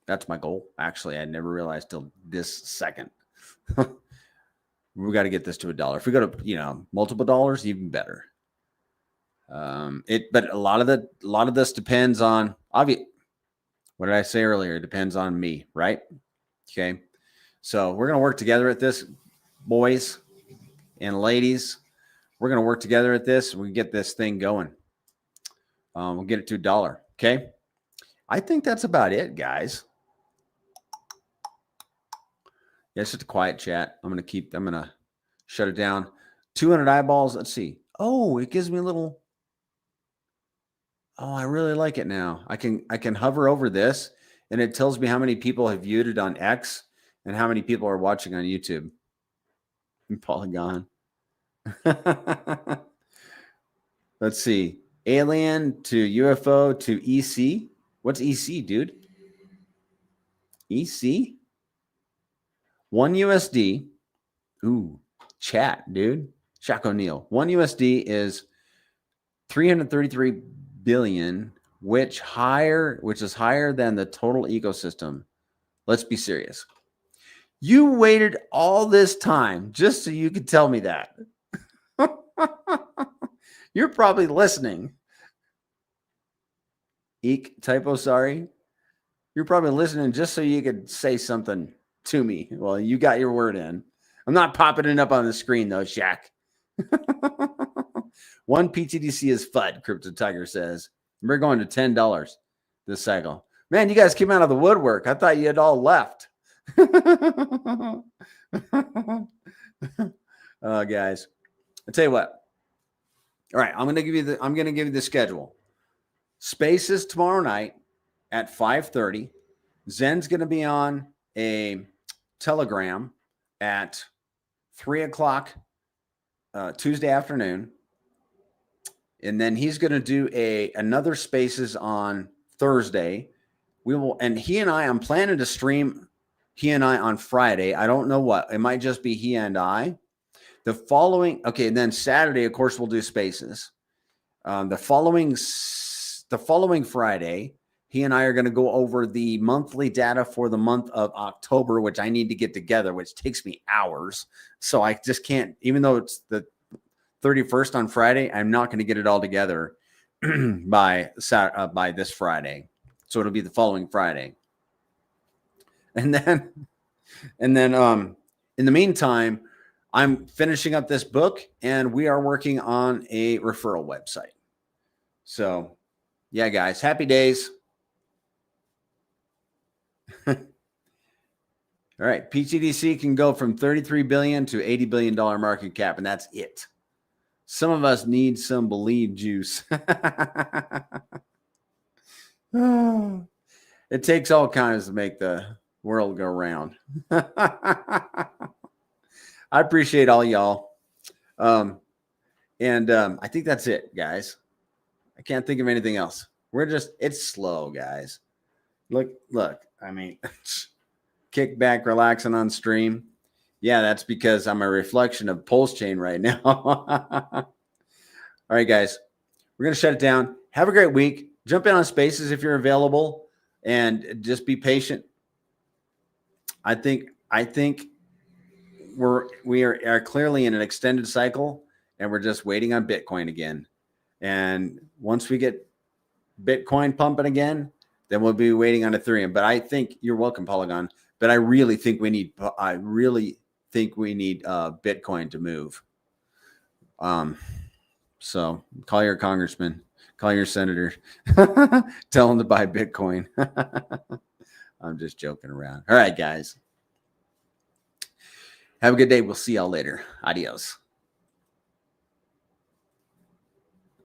That's my goal. Actually, I never realized till this second. We got to get this to $1. If we go to, multiple dollars, even better. But a lot of this depends on, obviously, what did I say earlier? It depends on me, right? Okay. So we're going to work together at this, boys and ladies. We're going to work together at this. We can get this thing going. We'll get it to $1. Okay. I think that's about it, guys. Yeah, it's just a quiet chat. I'm going to shut it down. 200 eyeballs. Let's see. Oh, it gives me a little. Oh, I really like it now. I can hover over this and it tells me how many people have viewed it on X and how many people are watching on YouTube. Polygon. Let's see. Alien to UFO to EC. What's EC, dude? EC? 1 USD. Ooh, chat, dude. Shaq O'Neal. 1 USD is 333 billion, which is higher than the total ecosystem. Let's be serious. You waited all this time just so you could tell me that. You're probably listening. Eek, typo, sorry. You're probably listening just so you could say something to me. Well, you got your word in. I'm not popping it up on the screen, though, Shaq. 1 pTGC is FUD, Crypto Tiger says. We're going to $10 this cycle. Man, you guys came out of the woodwork. I thought you had all left. Guys, I'll tell you what. All right, I'm going to give you the schedule. Spaces tomorrow night at 5:30. Zen's going to be on a Telegram at 3:00 Tuesday afternoon. And then he's going to do another Spaces on Thursday. I'm planning to stream he and I on Friday. I don't know what. It might just be he and I. And then Saturday, of course, we'll do Spaces. The following Friday, he and I are going to go over the monthly data for the month of October, which I need to get together, which takes me hours. So I just can't, even though it's the 31st on Friday, I'm not going to get it all together by this Friday. So it'll be the following Friday. And then in the meantime, I'm finishing up this book and we are working on a referral website. So yeah, guys, happy days. All right. pTGC can go from 33 billion to $80 billion market cap, and that's it. Some of us need some believe juice. It takes all kinds to make the world go round. I appreciate all y'all. I think that's it, guys. I can't think of anything else. It's slow, guys. Look, I mean, kick back, relaxing on stream. Yeah, that's because I'm a reflection of PulseChain right now. All right, guys, we're going to shut it down. Have a great week. Jump in on Spaces if you're available and just be patient. I think we are clearly in an extended cycle and we're just waiting on Bitcoin again. And once we get Bitcoin pumping again, then we'll be waiting on Ethereum. But I think you're welcome, Polygon. But I really think we need Bitcoin to move. So call your congressman, call your senator, tell them to buy Bitcoin. I'm just joking around. All right, guys. Have a good day. We'll see y'all later. Adios.